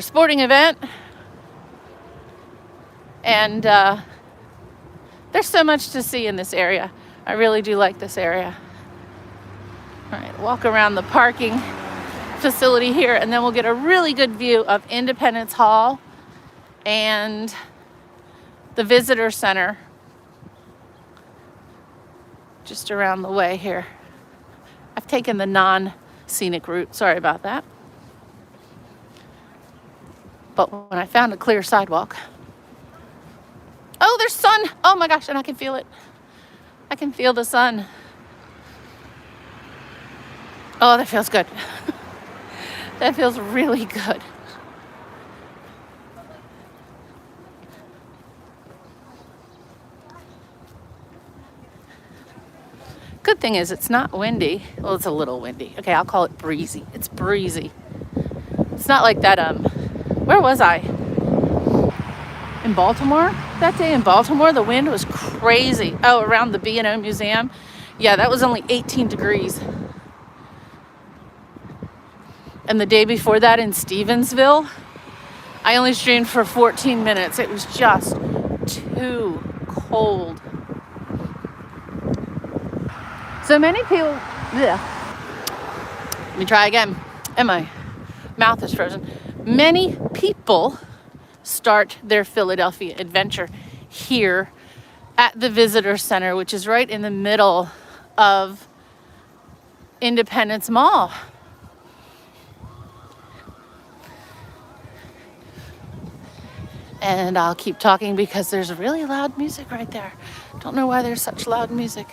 sporting event. And there's so much to see in this area. I really do like this area. All right, walk around the parking facility here, and then we'll get a really good view of Independence Hall and the visitor center just around the way here. I've taken the non-scenic route. Sorry about that. But when I found a clear sidewalk. Oh, there's sun. Oh my gosh, and I can feel it. I can feel the sun. Oh, that feels good. That feels really good. Good thing is it's not windy. Well, it's a little windy. Okay, I'll call it breezy. It's breezy. It's not like that, where was I? In Baltimore? That day in Baltimore, the wind was crazy. Oh, around the B&O Museum. Yeah, that was only 18 degrees. And the day before that in Stevensville, I only streamed for 14 minutes. It was just too cold. So many people, bleh. Let me try again. And my mouth is frozen. Many people start their Philadelphia adventure here at the Visitor Center, which is right in the middle of Independence Mall. And I'll keep talking because there's really loud music right there. Don't know why there's such loud music.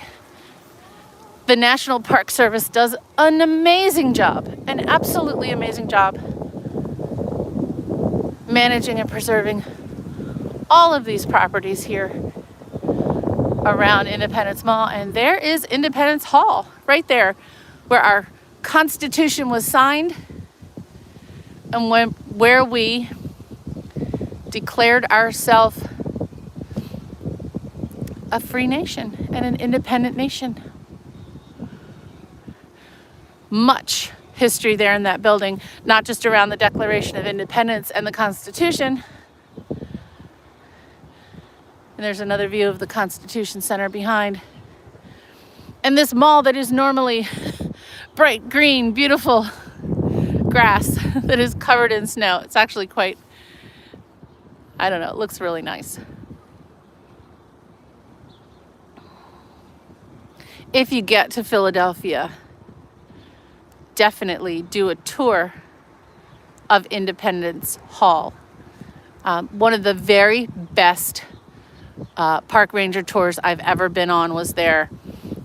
The National Park Service does an amazing job, an absolutely amazing job, managing and preserving all of these properties here around Independence Mall. And there is Independence Hall right there, where our Constitution was signed and where we declared ourselves a free nation and an independent nation. Much history there in that building, not just around the Declaration of Independence and the Constitution. And there's another view of the Constitution Center behind. And this mall that is normally bright green, beautiful grass that is covered in snow. It's actually quite, I don't know, it looks really nice. If you get to Philadelphia, definitely do a tour of Independence Hall. One of the very best park ranger tours I've ever been on was there.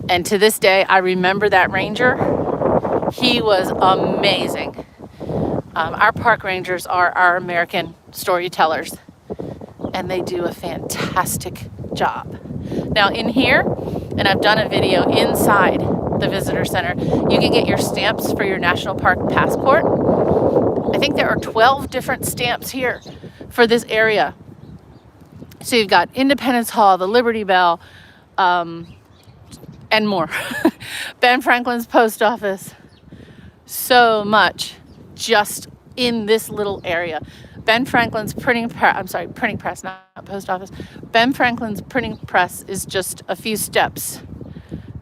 And to this day, I remember that ranger. He was amazing. Our park rangers are our American storytellers, and they do a fantastic job. Now in here, and I've done a video inside the visitor center, you can get your stamps for your national park passport. I think there are 12 different stamps here for this area. So you've got Independence Hall, the Liberty Bell, and more. Ben Franklin's post office. So much just in this little area. Ben Franklin's printing press, not post office. Ben Franklin's printing press is just a few steps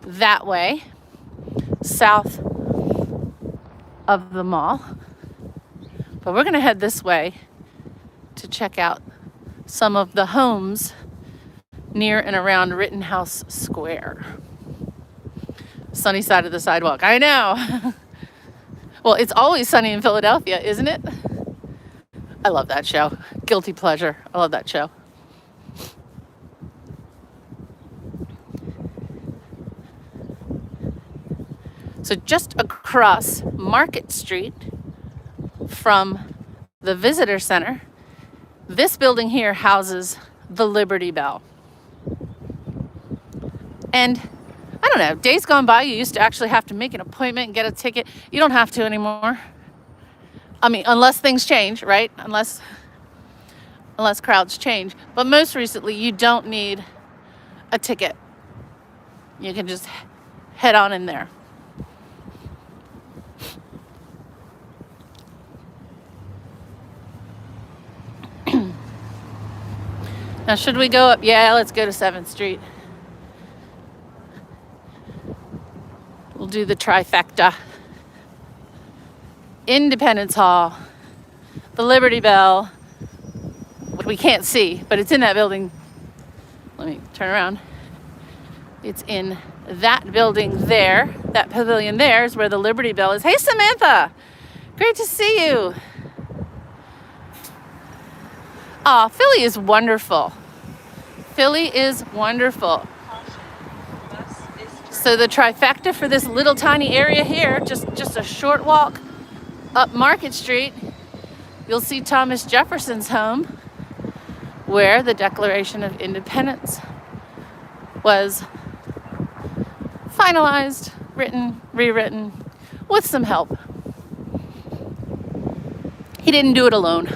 that way, south of the mall. But we're gonna head this way to check out some of the homes near and around Rittenhouse Square. Sunny side of the sidewalk, I know. Well, it's always sunny in Philadelphia, isn't it? I love that show. Guilty pleasure. I love that show. So just across Market Street from the Visitor Center, this building here houses the Liberty Bell. And I don't know, days gone by, you used to actually have to make an appointment and get a ticket. You don't have to anymore. I mean, unless things change, right? Unless crowds change. But most recently, you don't need a ticket. You can just head on in there. Now, should we go up? Yeah, let's go to 7th Street. We'll do the trifecta. Independence Hall, the Liberty Bell, which we can't see, but it's in that building. Let me turn around. It's in that building there. That pavilion there is where the Liberty Bell is. Hey, Samantha, great to see you. Oh, Philly is wonderful. Philly is wonderful. So the trifecta for this little tiny area here, just a short walk up Market Street, you'll see Thomas Jefferson's home, where the Declaration of Independence was finalized, written, rewritten, with some help. He didn't do it alone.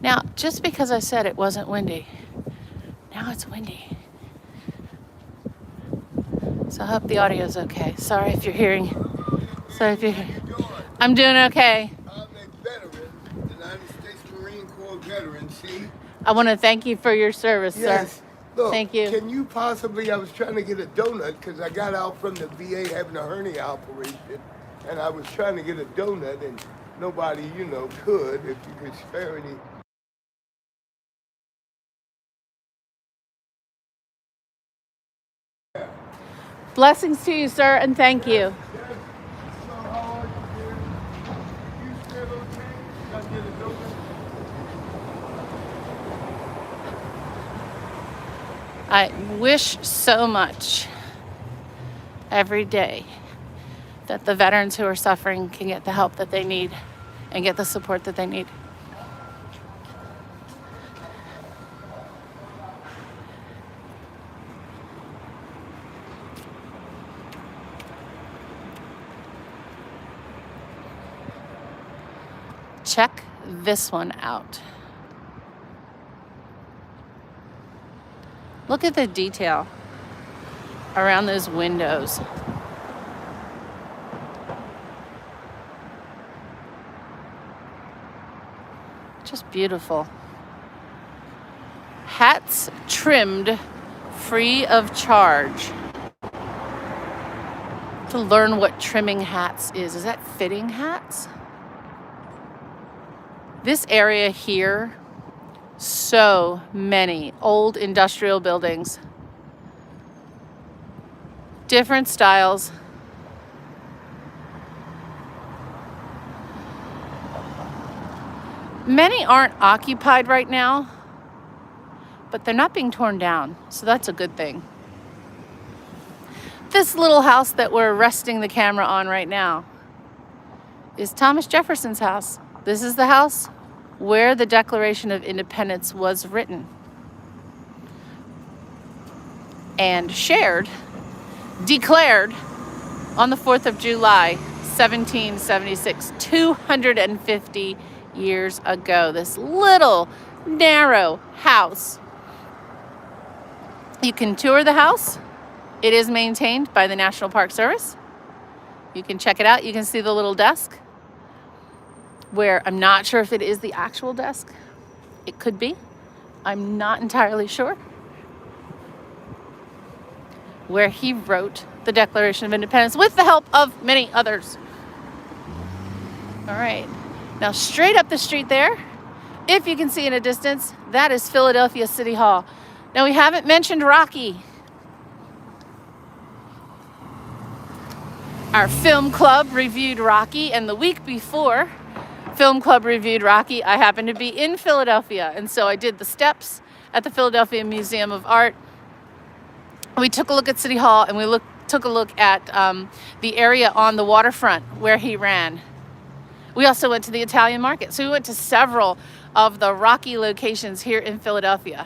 Now, just because I said it wasn't windy, now it's windy. So I hope the audio is okay. Sorry if you're hearing. Sorry if you're hearing. I'm doing okay. I'm a veteran, United States Marine Corps veteran, see? I want to thank you for your service, Yes. sir. Look, Thank you. Can you possibly, I was trying to get a donut because I got out from the VA having a hernia operation, and I was trying to get a donut, and nobody, could, if you could spare any. Blessings to you, sir, and thank you. So how are you, dear? You still okay? Can I get a donut? I wish so much every day that the veterans who are suffering can get the help that they need and get the support that they need. Check this one out. Look at the detail around those windows. Just beautiful. Hats trimmed free of charge. To learn what trimming hats is. Is that fitting hats? This area here, so many old industrial buildings. Different styles. Many aren't occupied right now, but they're not being torn down, so that's a good thing. This little house that we're resting the camera on right now is Thomas Jefferson's house. This is the house where the Declaration of Independence was written and declared on the 4th of July, 1776, 250 years ago. This little narrow house. You can tour the house. It is maintained by the National Park Service. You can check it out. You can see the little desk where I'm not sure if it is the actual desk. It could be. I'm not entirely sure. Where he wrote the Declaration of Independence with the help of many others. All right. Now straight up the street there, if you can see in a distance, that is Philadelphia City Hall. Now we haven't mentioned Rocky. Our film club reviewed Rocky, and the week before film club reviewed Rocky, I happened to be in Philadelphia, and so I did the steps at the Philadelphia Museum of Art. We took a look at City Hall, and we took a look at the area on the waterfront where he ran. We also went to the Italian market, so we went to several of the Rocky locations here in Philadelphia.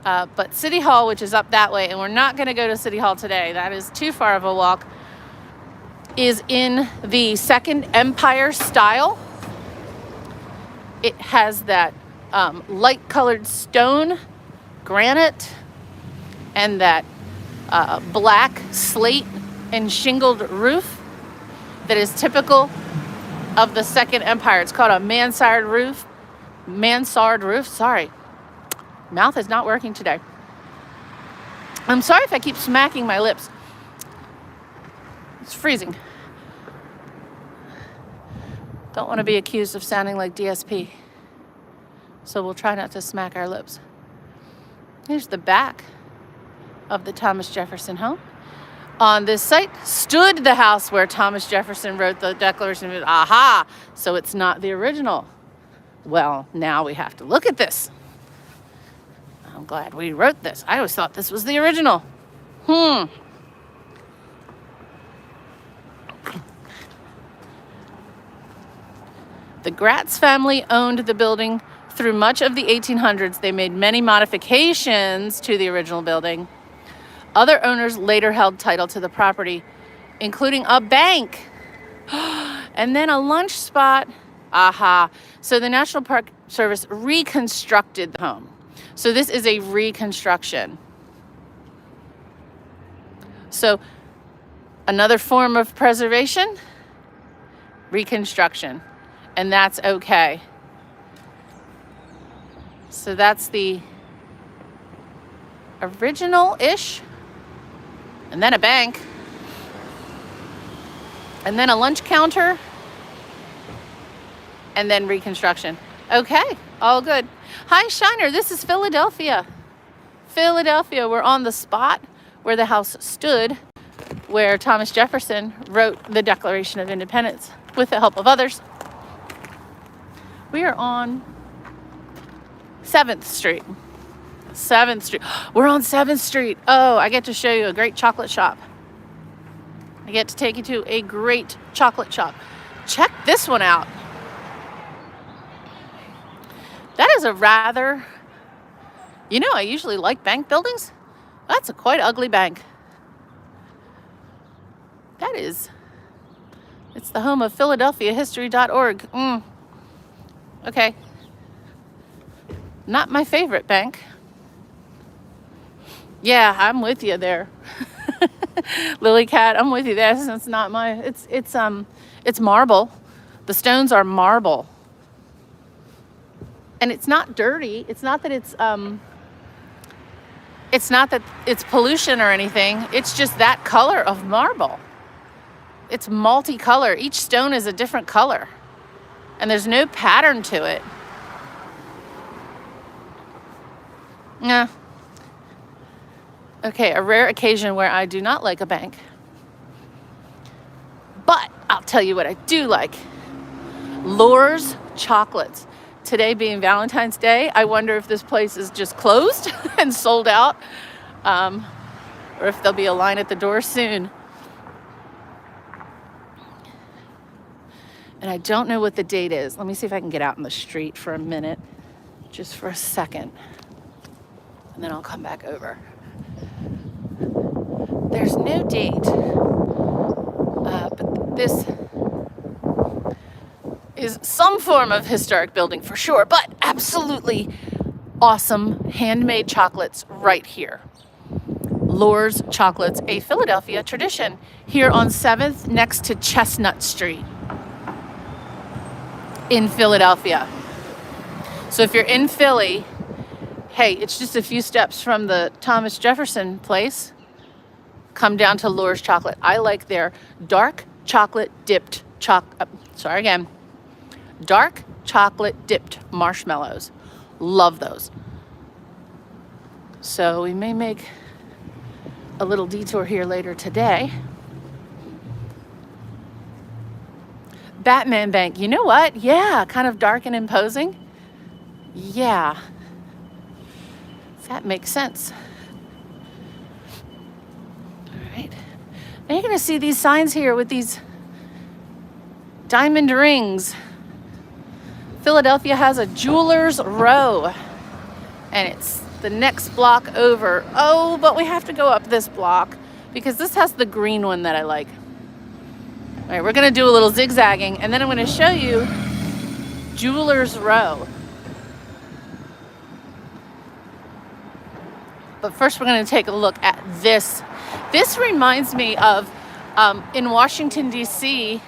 But City Hall, which is up that way, and we're not going to go to City Hall today, that is too far of a walk, is in the Second Empire style. It has that light-colored stone, granite, and that black slate and shingled roof that is typical of the Second Empire. It's called a mansard roof. Sorry. Mouth is not working today. I'm sorry if I keep smacking my lips. It's freezing. Don't want to be accused of sounding like DSP. So we'll try not to smack our lips. Here's the back of the Thomas Jefferson home. On this site stood the house where Thomas Jefferson wrote the Declaration of Independence. Aha! So it's not the original. Well, now we have to look at this. I'm glad we wrote this. I always thought this was the original. The Gratz family owned the building through much of the 1800s. They made many modifications to the original building. Other owners later held title to the property, including a bank and then a lunch spot. Aha. So the National Park Service reconstructed the home. So this is a reconstruction. So another form of preservation, reconstruction, and that's okay. So that's the original-ish, and then a bank, and then a lunch counter, and then reconstruction. Okay, all good. Hi, Shiner, this is Philadelphia. Philadelphia, we're on the spot where the house stood, where Thomas Jefferson wrote the Declaration of Independence with the help of others. We are on 7th Street. 7th Street. We're on 7th Street. Oh, I get to show you a great chocolate shop. I get to take you to a great chocolate shop. Check this one out. That is a rather, you know, I usually like bank buildings. That's a quite ugly bank. That is, it's the home of PhiladelphiaHistory.org. Okay. Not my favorite bank. Yeah, I'm with you there. Lily Cat, I'm with you there. It's not my, it's marble. The stones are marble. And it's not dirty. It's not that it's not that it's pollution or anything. It's just that color of marble. It's multicolor. Each stone is a different color. And there's no pattern to it. Yeah. Okay, a rare occasion where I do not like a bank. But I'll tell you what I do like. Lohr's chocolates. Today being Valentine's Day, I wonder if this place is just closed and sold out, or if there'll be a line at the door soon. And I don't know what the date is. Let me see if I can get out in the street for a minute, just for a second, and then I'll come back over. There's no date, but this is some form of historic building for sure, but absolutely awesome handmade chocolates right here. Lohr's Chocolates, a Philadelphia tradition, here on 7th next to Chestnut Street in Philadelphia. So if you're in Philly, hey, it's just a few steps from the Thomas Jefferson place. Come down to Lohr's Chocolate. I like their dark chocolate dipped dark chocolate dipped marshmallows. Love those. So we may make a little detour here later today. Batman Bank. You know what? Yeah, kind of dark and imposing. Yeah. That makes sense. All right. Now you're going to see these signs here with these diamond rings. Philadelphia has a jeweler's row, and it's the next block over. Oh, but we have to go up this block because this has the green one that I like. All right, we're going to do a little zigzagging, and then I'm going to show you jeweler's row. But first, we're going to take a look at this. This reminds me of in Washington, D.C.,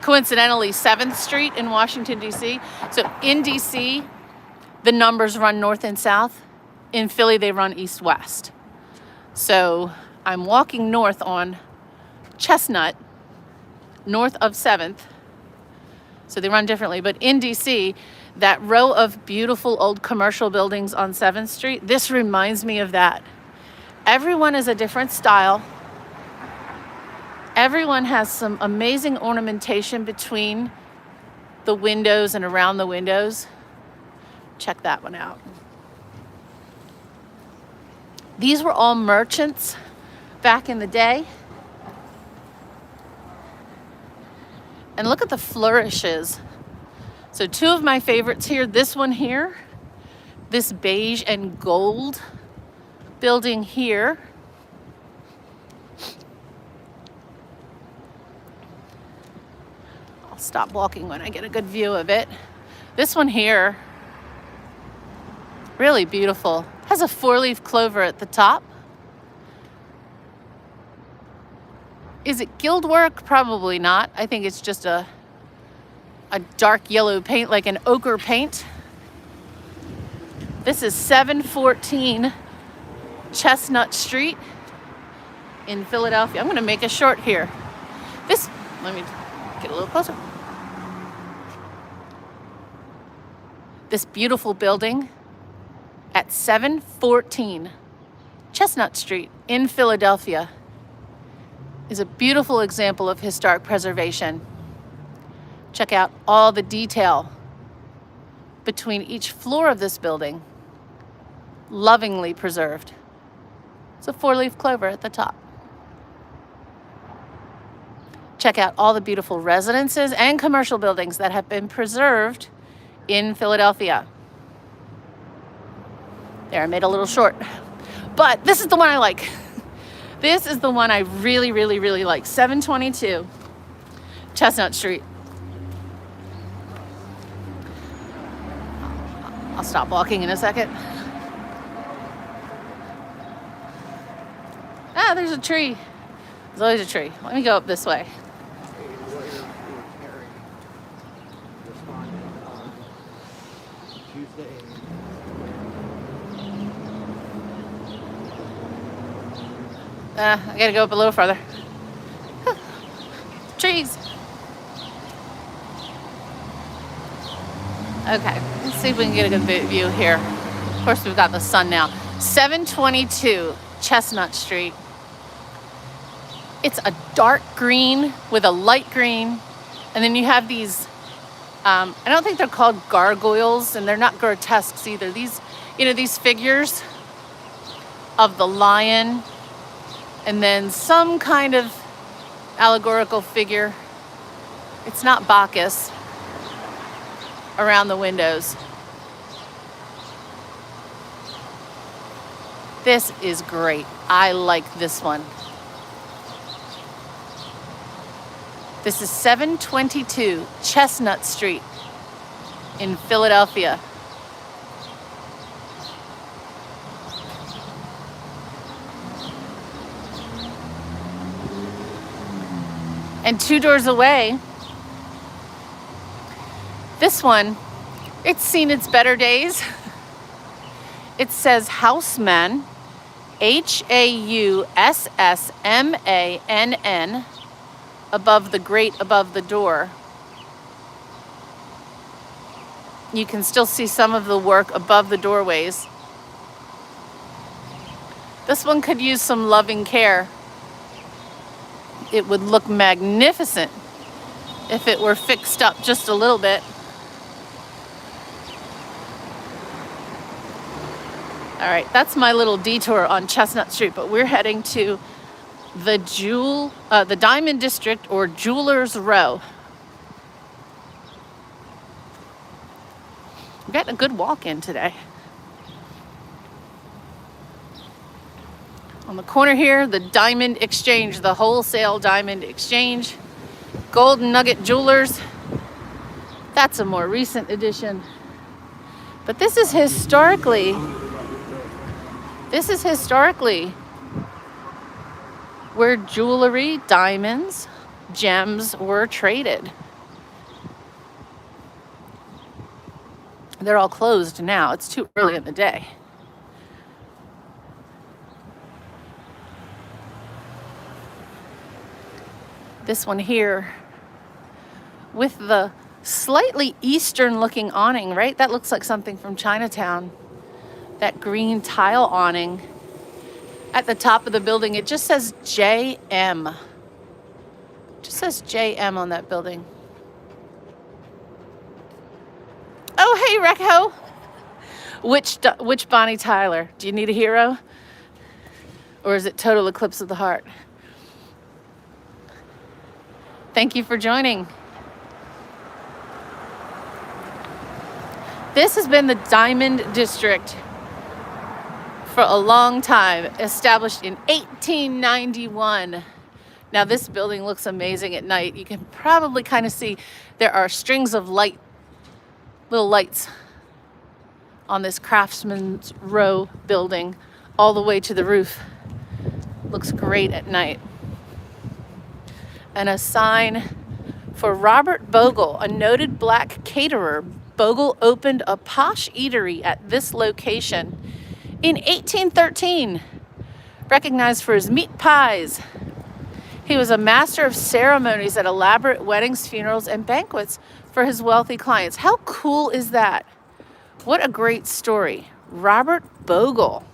coincidentally, 7th Street in Washington, D.C. So in D.C., the numbers run north and south. In Philly, they run east-west. So I'm walking north on Chestnut, north of 7th. So they run differently. But in D.C., that row of beautiful old commercial buildings on 7th Street, this reminds me of that. Everyone is a different style. Everyone has some amazing ornamentation between the windows and around the windows. Check that one out. These were all merchants back in the day. And look at the flourishes. So two of my favorites here, this one here, this beige and gold building here. I'll stop walking when I get a good view of it. This one here, really beautiful. Has a 4-leaf clover at the top. Is it gild work? Probably not. I think it's just a dark yellow paint, like an ochre paint. This is 714 Chestnut Street in Philadelphia. I'm going to make a short here. Let me get a little closer. This beautiful building at 714 Chestnut Street in Philadelphia is a beautiful example of historic preservation. Check out all the detail between each floor of this building, lovingly preserved. It's a 4-leaf clover at the top. Check out all the beautiful residences and commercial buildings that have been preserved in Philadelphia. There, I made a little short. But this is the one I like. This is the one I really, really, really like. 722 Chestnut Street. I'll stop walking in a second. Ah, there's a tree. There's always a tree. Let me go up this way. I gotta go up a little further. Trees. Okay, let's see if we can get a good view here. Of course, we've got the sun now. 722 Chestnut Street. It's a dark green with a light green. And then you have these, I don't think they're called gargoyles, and they're not grotesques either. These, these figures of the lion, and then some kind of allegorical figure. It's not Bacchus around the windows. This is great. I like this one. This is 722 Chestnut Street in Philadelphia. And 2 doors away, this one, it's seen its better days. It says Houseman, Haussmann, above the grate above the door. You can still see some of the work above the doorways. This one could use some loving care. It would look magnificent if it were fixed up just a little bit. All right, that's my little detour on Chestnut Street, but we're heading to the Diamond District, or Jewelers Row. We're getting a good walk in today. On the corner here, the Diamond Exchange, the wholesale Diamond Exchange. Golden Nugget Jewelers. That's a more recent addition. But this is historically where jewelry, diamonds, gems were traded. They're all closed now. It's too early in the day. This one here with the slightly Eastern looking awning, right? That looks like something from Chinatown. That green tile awning. At the top of the building, it just says JM. It just says JM on that building. Oh, hey, Recco. Which Bonnie Tyler? Do you need a hero? Or is it total eclipse of the heart? Thank you for joining. This has been the Diamond District for a long time, established in 1891. Now this building looks amazing at night. You can probably kind of see there are strings of light, little lights on this Craftsman's Row building all the way to the roof. Looks great at night. and a sign for Robert Bogle, a noted black caterer. Bogle opened a posh eatery at this location in 1813, recognized for his meat pies. He was a master of ceremonies at elaborate weddings, funerals, and banquets for his wealthy clients. How cool is that? What a great story. Robert Bogle,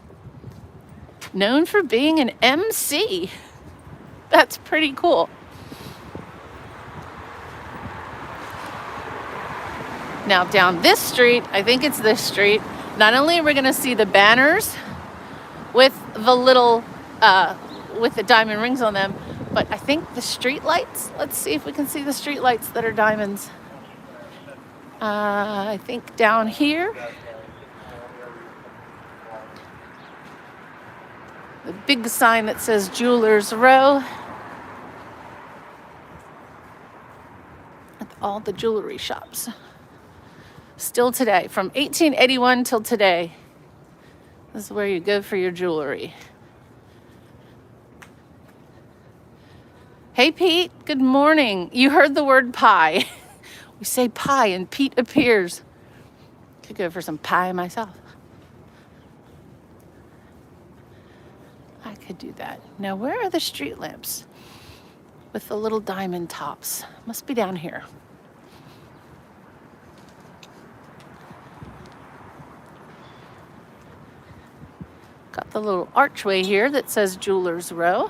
known for being an MC. That's pretty cool. Now down this street, I think it's this street, not only are we going to see the banners with the little, with the diamond rings on them, but I think the street lights, let's see if we can see the street lights that are diamonds. I think down here, the big sign that says Jewelers Row, with all the jewelry shops. Still today, from 1881 till today. This is where you go for your jewelry. Hey, Pete, good morning. You heard the word pie. We say pie and Pete appears. Could go for some pie myself. I could do that. Now, where are the street lamps with the little diamond tops? Must be down here. Got the little archway here that says Jewelers Row.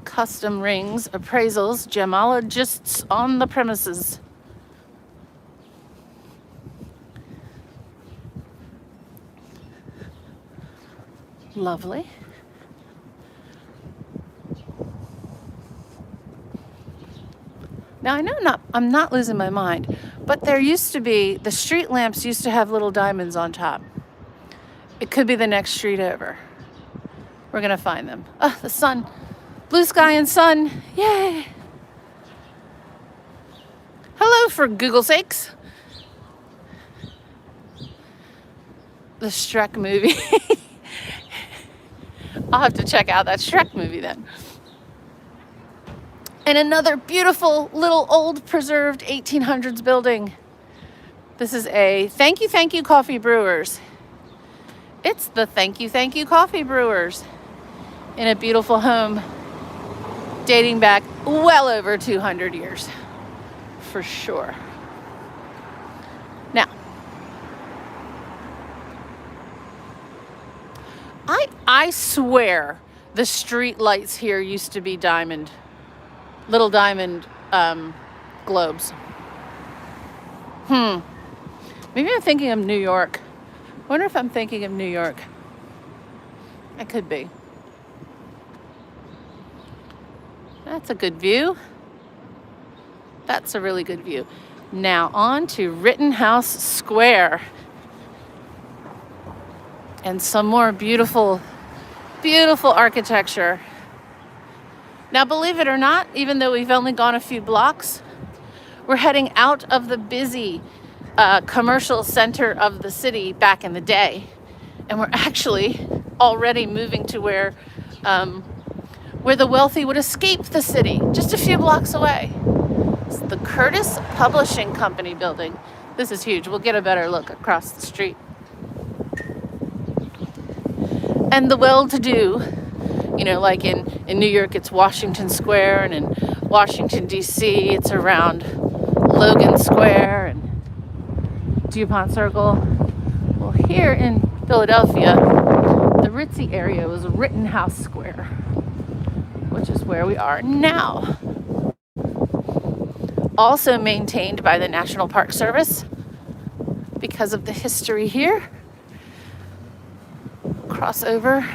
Custom rings, appraisals, gemologists on the premises. Lovely. Now I know I'm not losing my mind, but there used to be, the street lamps used to have little diamonds on top. It could be the next street over. We're gonna find them. Oh, the sun. Blue sky and sun. Yay. Hello, for Google's sakes. The Shrek movie. I'll have to check out that Shrek movie then. And another beautiful little old preserved 1800s building. This is a thank you coffee brewers. It's the thank you coffee brewers in a beautiful home dating back well over 200 years for sure. Now, I swear the street lights here used to be diamond. Little diamond globes. Maybe I'm thinking of New York. I wonder if I'm thinking of New York. I could be. That's a good view. That's a really good view. Now on to Rittenhouse Square. And some more beautiful, beautiful architecture. Now, believe it or not, even though we've only gone a few blocks, we're heading out of the busy commercial center of the city back in the day. And we're actually already moving to where the wealthy would escape the city, just a few blocks away. It's the Curtis Publishing Company building. This is huge. We'll get a better look across the street. And the well-to-do, you know, like in New York, it's Washington Square, and in Washington, D.C., it's around Logan Square and DuPont Circle. Well, here in Philadelphia, the ritzy area was Rittenhouse Square, which is where we are now. Also maintained by the National Park Service because of the history here. Crossover.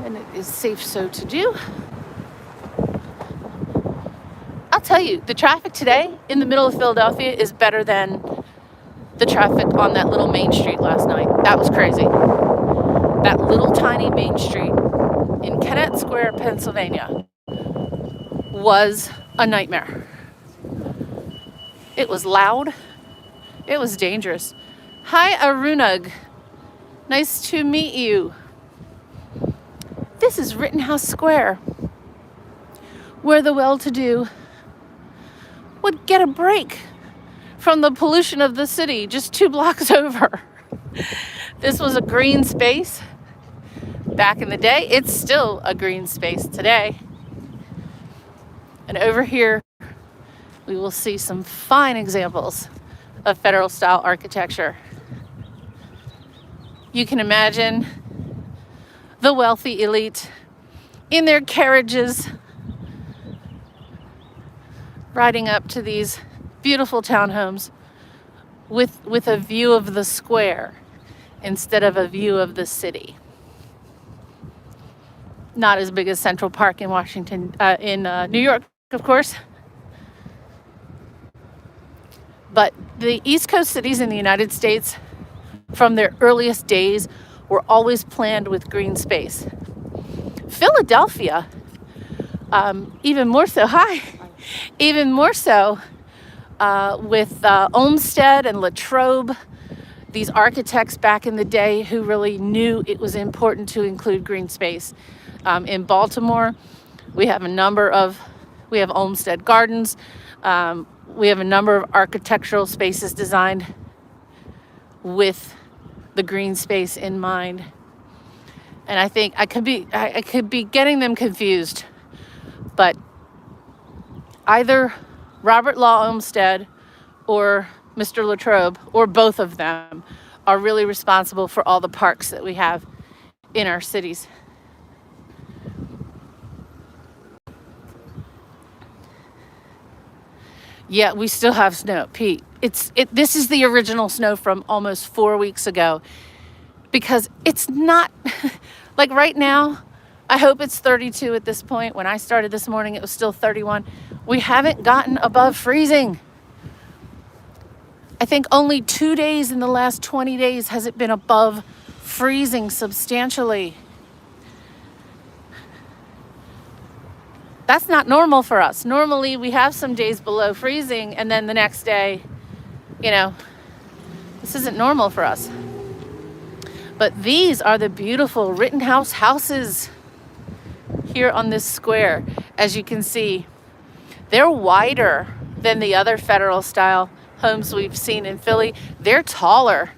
And it is safe so to do. I'll tell you, the traffic today in the middle of Philadelphia is better than the traffic on that little main street last night. That was crazy. That little tiny main street in Kennett Square, Pennsylvania. was a nightmare. It was loud. It was dangerous. Hi, Arunag. Nice to meet you. This is Rittenhouse Square, where the well-to-do would get a break from the pollution of the city just 2 blocks over. This was a green space back in the day. It's still a green space today. And over here, we will see some fine examples of federal style architecture. You can imagine the wealthy elite in their carriages riding up to these beautiful townhomes with a view of the square instead of a view of the city. Not as big as Central Park in Washington, in New York, of course. But the East Coast cities in the United States, from their earliest days, were always planned with green space. Philadelphia, even more so, even more so with Olmsted and Latrobe, these architects back in the day who really knew it was important to include green space. In Baltimore, we have Olmsted Gardens. We have a number of architectural spaces designed with the green space in mind. And I think I could be getting them confused, but either Robert Law Olmsted or Mr. Latrobe, or both of them, are really responsible for all the parks that we have in our cities. Yeah, we still have snow, Pete. This is the original snow from almost 4 weeks ago, because it's not like right now. I hope it's 32 at this point. When I started this morning, it was still 31. We haven't gotten above freezing. I think only 2 days in the last 20 days has it been above freezing substantially. That's not normal for us. Normally, we have some days below freezing, and then the next day, this isn't normal for us. But these are the beautiful Rittenhouse houses here on this square. As you can see, they're wider than the other federal style homes we've seen in Philly. They're taller.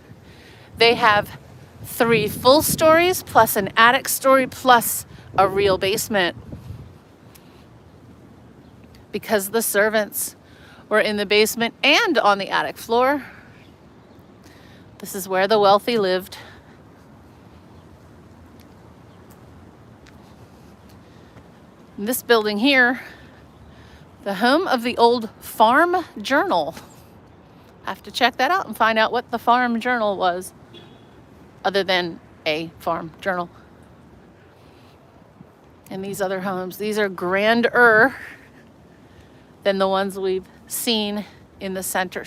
They have 3 full stories plus an attic story plus a real basement, because the servants were in the basement and on the attic floor. This is where the wealthy lived. And this building here, the home of the old Farm Journal. I have to check that out and find out what the Farm Journal was, other than a farm journal. And these other homes, these are grander than the ones we've seen in the center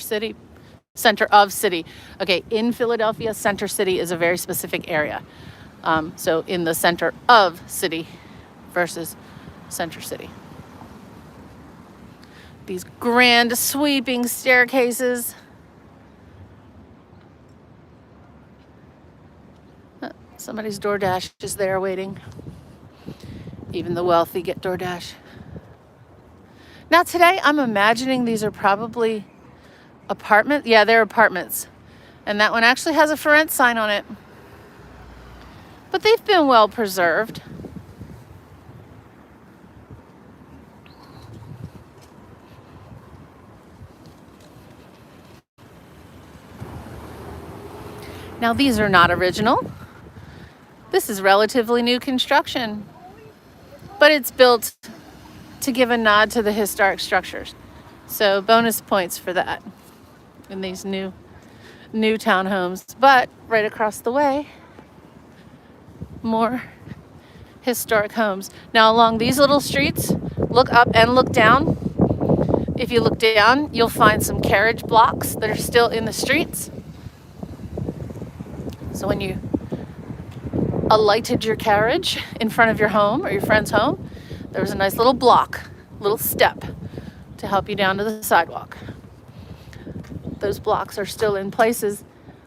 of city. Okay, in Philadelphia, center city is a very specific area. So in the center of city versus center city. These grand sweeping staircases. Somebody's DoorDash is there waiting. Even the wealthy get DoorDash. Now today, I'm imagining these are probably apartments. Yeah, they're apartments. And that one actually has a for rent sign on it. But they've been well preserved. Now these are not original. This is relatively new construction, but it's built to give a nod to the historic structures. So bonus points for that in these new townhomes. But right across the way, more historic homes. Now along these little streets, look up and look down. If you look down, you'll find some carriage blocks that are still in the streets. So when you alighted your carriage in front of your home or your friend's home, there was a nice little block little step to help you down to the sidewalk. Those blocks are still in places.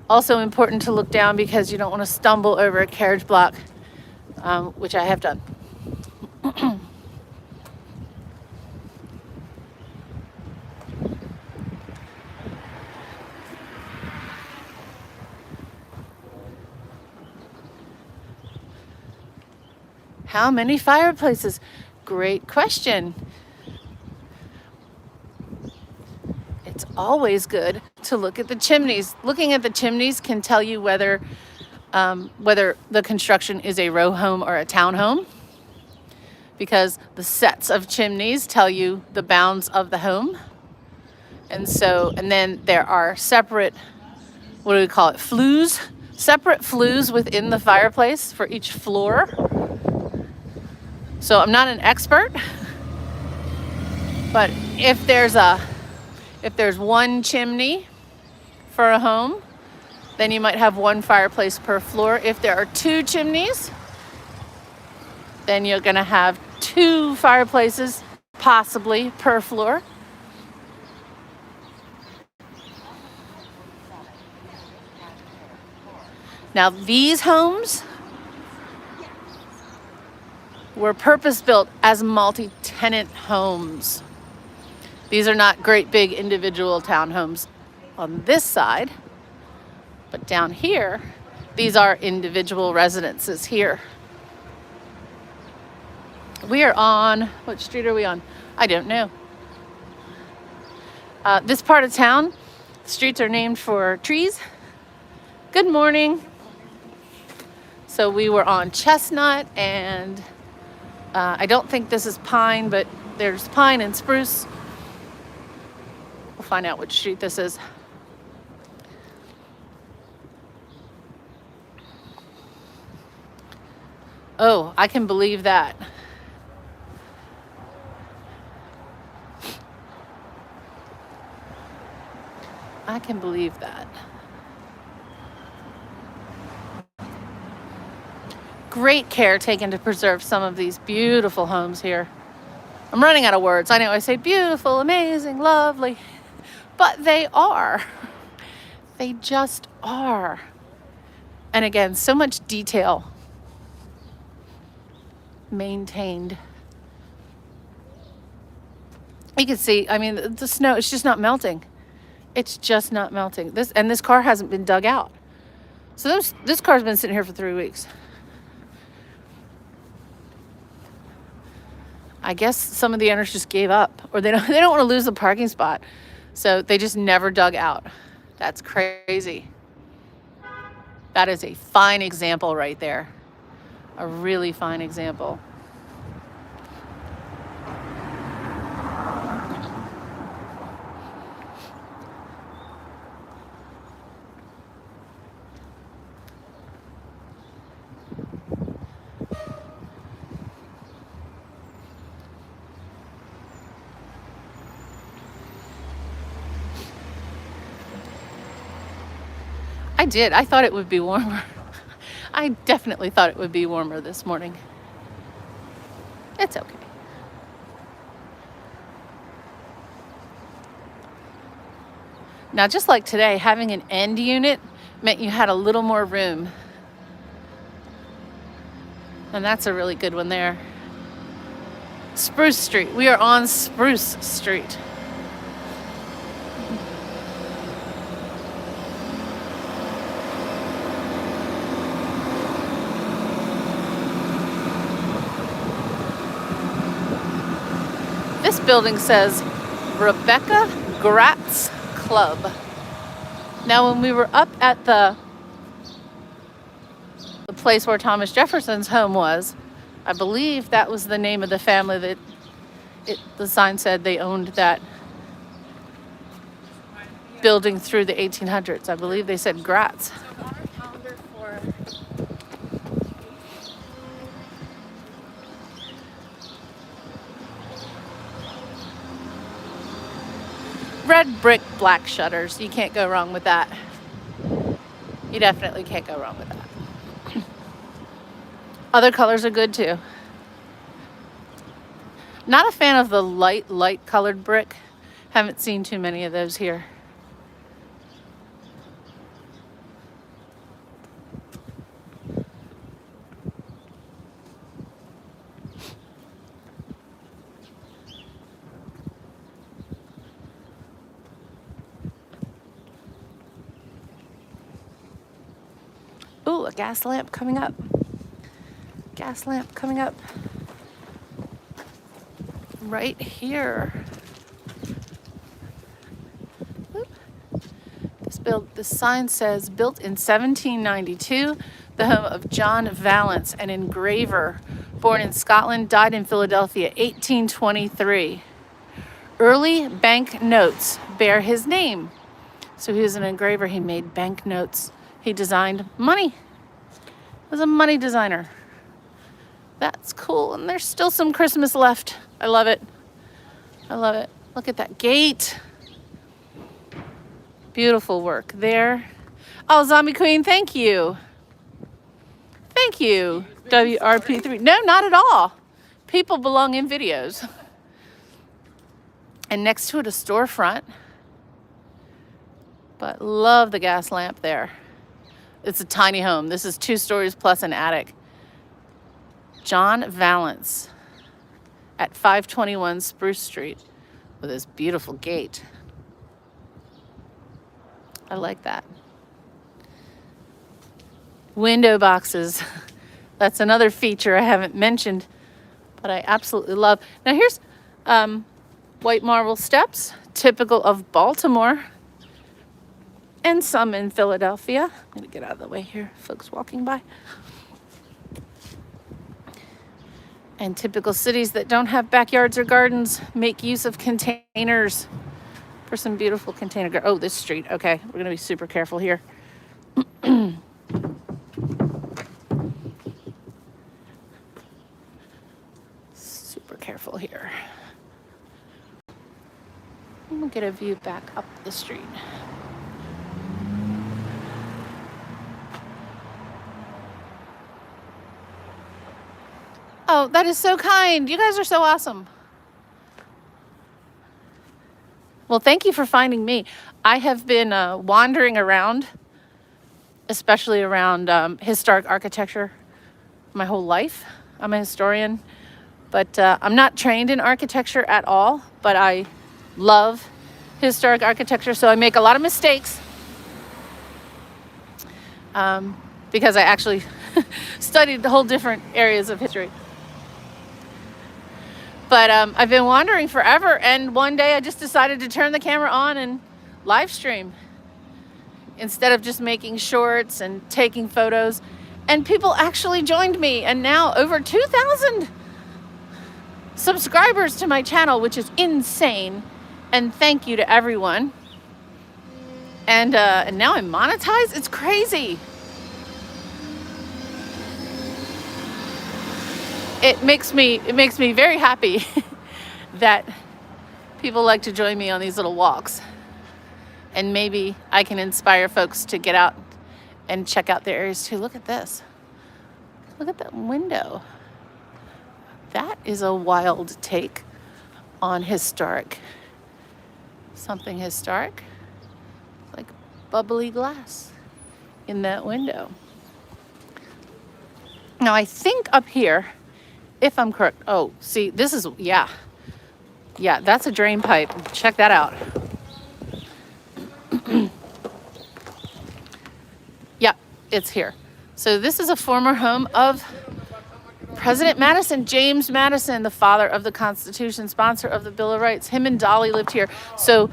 Also important to look down because you don't want to stumble over a carriage block, which I have done. How many fireplaces? Great question. It's always good to look at the chimneys. Looking at the chimneys can tell you whether the construction is a row home or a townhome, because the sets of chimneys tell you the bounds of the home. And then there are separate, what do we call it, flues? Separate flues within the fireplace for each floor. So I'm not an expert, but if there's one chimney for a home, then you might have one fireplace per floor. If there are two chimneys, then you're going to have two fireplaces possibly per floor. Now these homes were purpose-built as multi-tenant homes. These are not great big individual townhomes on this side, but down here, these are individual residences here. We are on, what street are we on? I don't know. This part of town, the streets are named for trees. Good morning. So we were on Chestnut, and I don't think this is pine, but there's pine and spruce. We'll find out which street this is. Oh, I can believe that. I can believe that. Great care taken to preserve some of these beautiful homes here. I'm running out of words. I know I say beautiful, amazing, lovely, but they are. They just are. And again, so much detail maintained. You can see, I mean, the snow, it's just not melting. It's just not melting. This car hasn't been dug out. So this car's been sitting here for 3 weeks. I guess some of the owners just gave up, or they don't want to lose the parking spot. So they just never dug out. That's crazy. That is a fine example right there. A really fine example. I did. I thought it would be warmer. I definitely thought it would be warmer this morning. It's okay. Now, just like today, having an end unit meant you had a little more room. And that's a really good one there. Spruce Street. We are on Spruce Street. This building says Rebecca Gratz Club. Now, when we were up at the place where Thomas Jefferson's home was, I believe that was the name of the family that the sign said they owned that building through the 1800s. I believe they said Gratz. So on our calendar for Red brick, black shutters. You can't go wrong with that. You definitely can't go wrong with that. Other colors are good too. Not a fan of the light colored brick. Haven't seen too many of those here. Ooh, a gas lamp coming up. Gas lamp coming up. Right here. Oop. This sign says, built in 1792, the home of John Vance, an engraver, born in Scotland, died in Philadelphia, 1823. Early bank notes bear his name. So he was an engraver. He made bank notes. He designed money. He was a money designer. That's cool. And there's still some Christmas left. I love it. I love it. Look at that gate. Beautiful work there. Oh, Zombie Queen, thank you. Thank you, WRP3. No, not at all. People belong in videos. And next to it, a storefront. But love the gas lamp there. It's a tiny home. This is 2 stories plus an attic. John Vance at 521 Spruce Street with this beautiful gate. I like that. Window boxes. That's another feature I haven't mentioned, but I absolutely love. Now here's white marble steps, typical of Baltimore and some in Philadelphia. I'm gonna get out of the way here, folks walking by. And typical cities that don't have backyards or gardens make use of containers for some beautiful container. Oh, this street. Okay, we're gonna be super careful here. Super careful here. We'll get a view back up the street. Oh, that is so kind. You guys are so awesome. Well, thank you for finding me. I have been wandering around, especially around historic architecture, my whole life. I'm a historian, but I'm not trained in architecture at all, but I love historic architecture, so I make a lot of mistakes because I actually studied the whole different areas of history. But I've been wandering forever, and one day I just decided to turn the camera on and live stream instead of just making shorts and taking photos. And people actually joined me, and now over 2,000 subscribers to my channel, which is insane. And thank you to everyone. And now I'm monetized. It's crazy. It makes me very happy that people like to join me on these little walks. And maybe I can inspire folks to get out and check out their areas too. Look at this. Look at that window. That is a wild take on historic. Something historic. Like bubbly glass in that window. Now I think up here, if I'm correct, oh, see, this is, yeah, that's a drain pipe. Check that out. Yeah, it's here. So this is a former home of President Madison, James Madison, the father of the Constitution, sponsor of the Bill of Rights. Him and Dolly lived here. So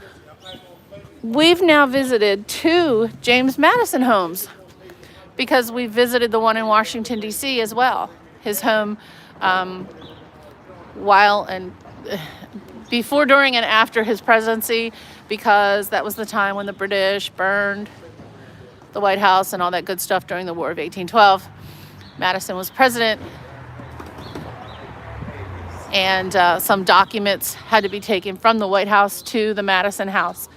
we've now visited 2 James Madison homes because we visited the one in Washington, D.C. as well. His home while and before, during, and after his presidency, because that was the time when the British burned the White House and all that good stuff during the War of 1812. Madison was president, and some documents had to be taken from the White House to the Madison House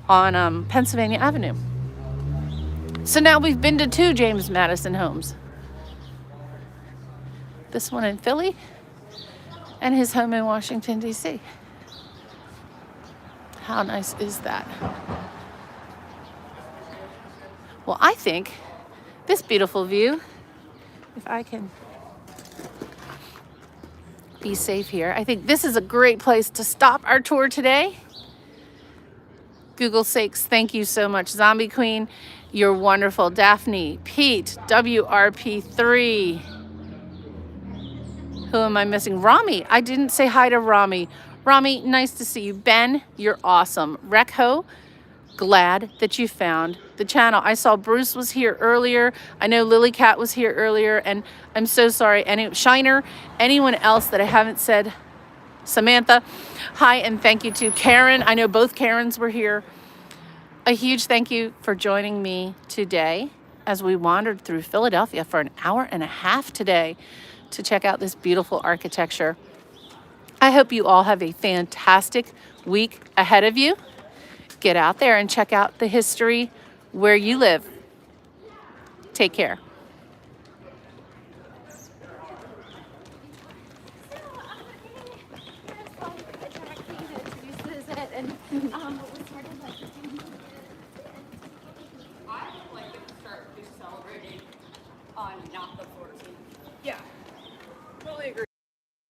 on Pennsylvania Avenue. So now we've been to 2 James Madison homes. This one in Philly and his home in Washington, D.C. How nice is that? Well, I think this beautiful view, if I can be safe here, I think this is a great place to stop our tour today. Google sakes, thank you so much. Zombie Queen, you're wonderful. Daphne, Pete, WRP3. Who am I missing? Rami. I didn't say hi to Rami. Rami, nice to see you. Ben, you're awesome. Rekho, glad that you found the channel. I saw Bruce was here earlier. I know Lily Cat was here earlier, and I'm so sorry. Shiner, anyone else that I haven't said, Samantha, hi, and thank you to Karen. I know both Karens were here. A huge thank you for joining me today as we wandered through Philadelphia for an hour and a half today to check out this beautiful architecture. I hope you all have a fantastic week ahead of you. Get out there and check out the history where you live. Take care. I would like to start celebrating on not the 14th. Yeah, totally agree.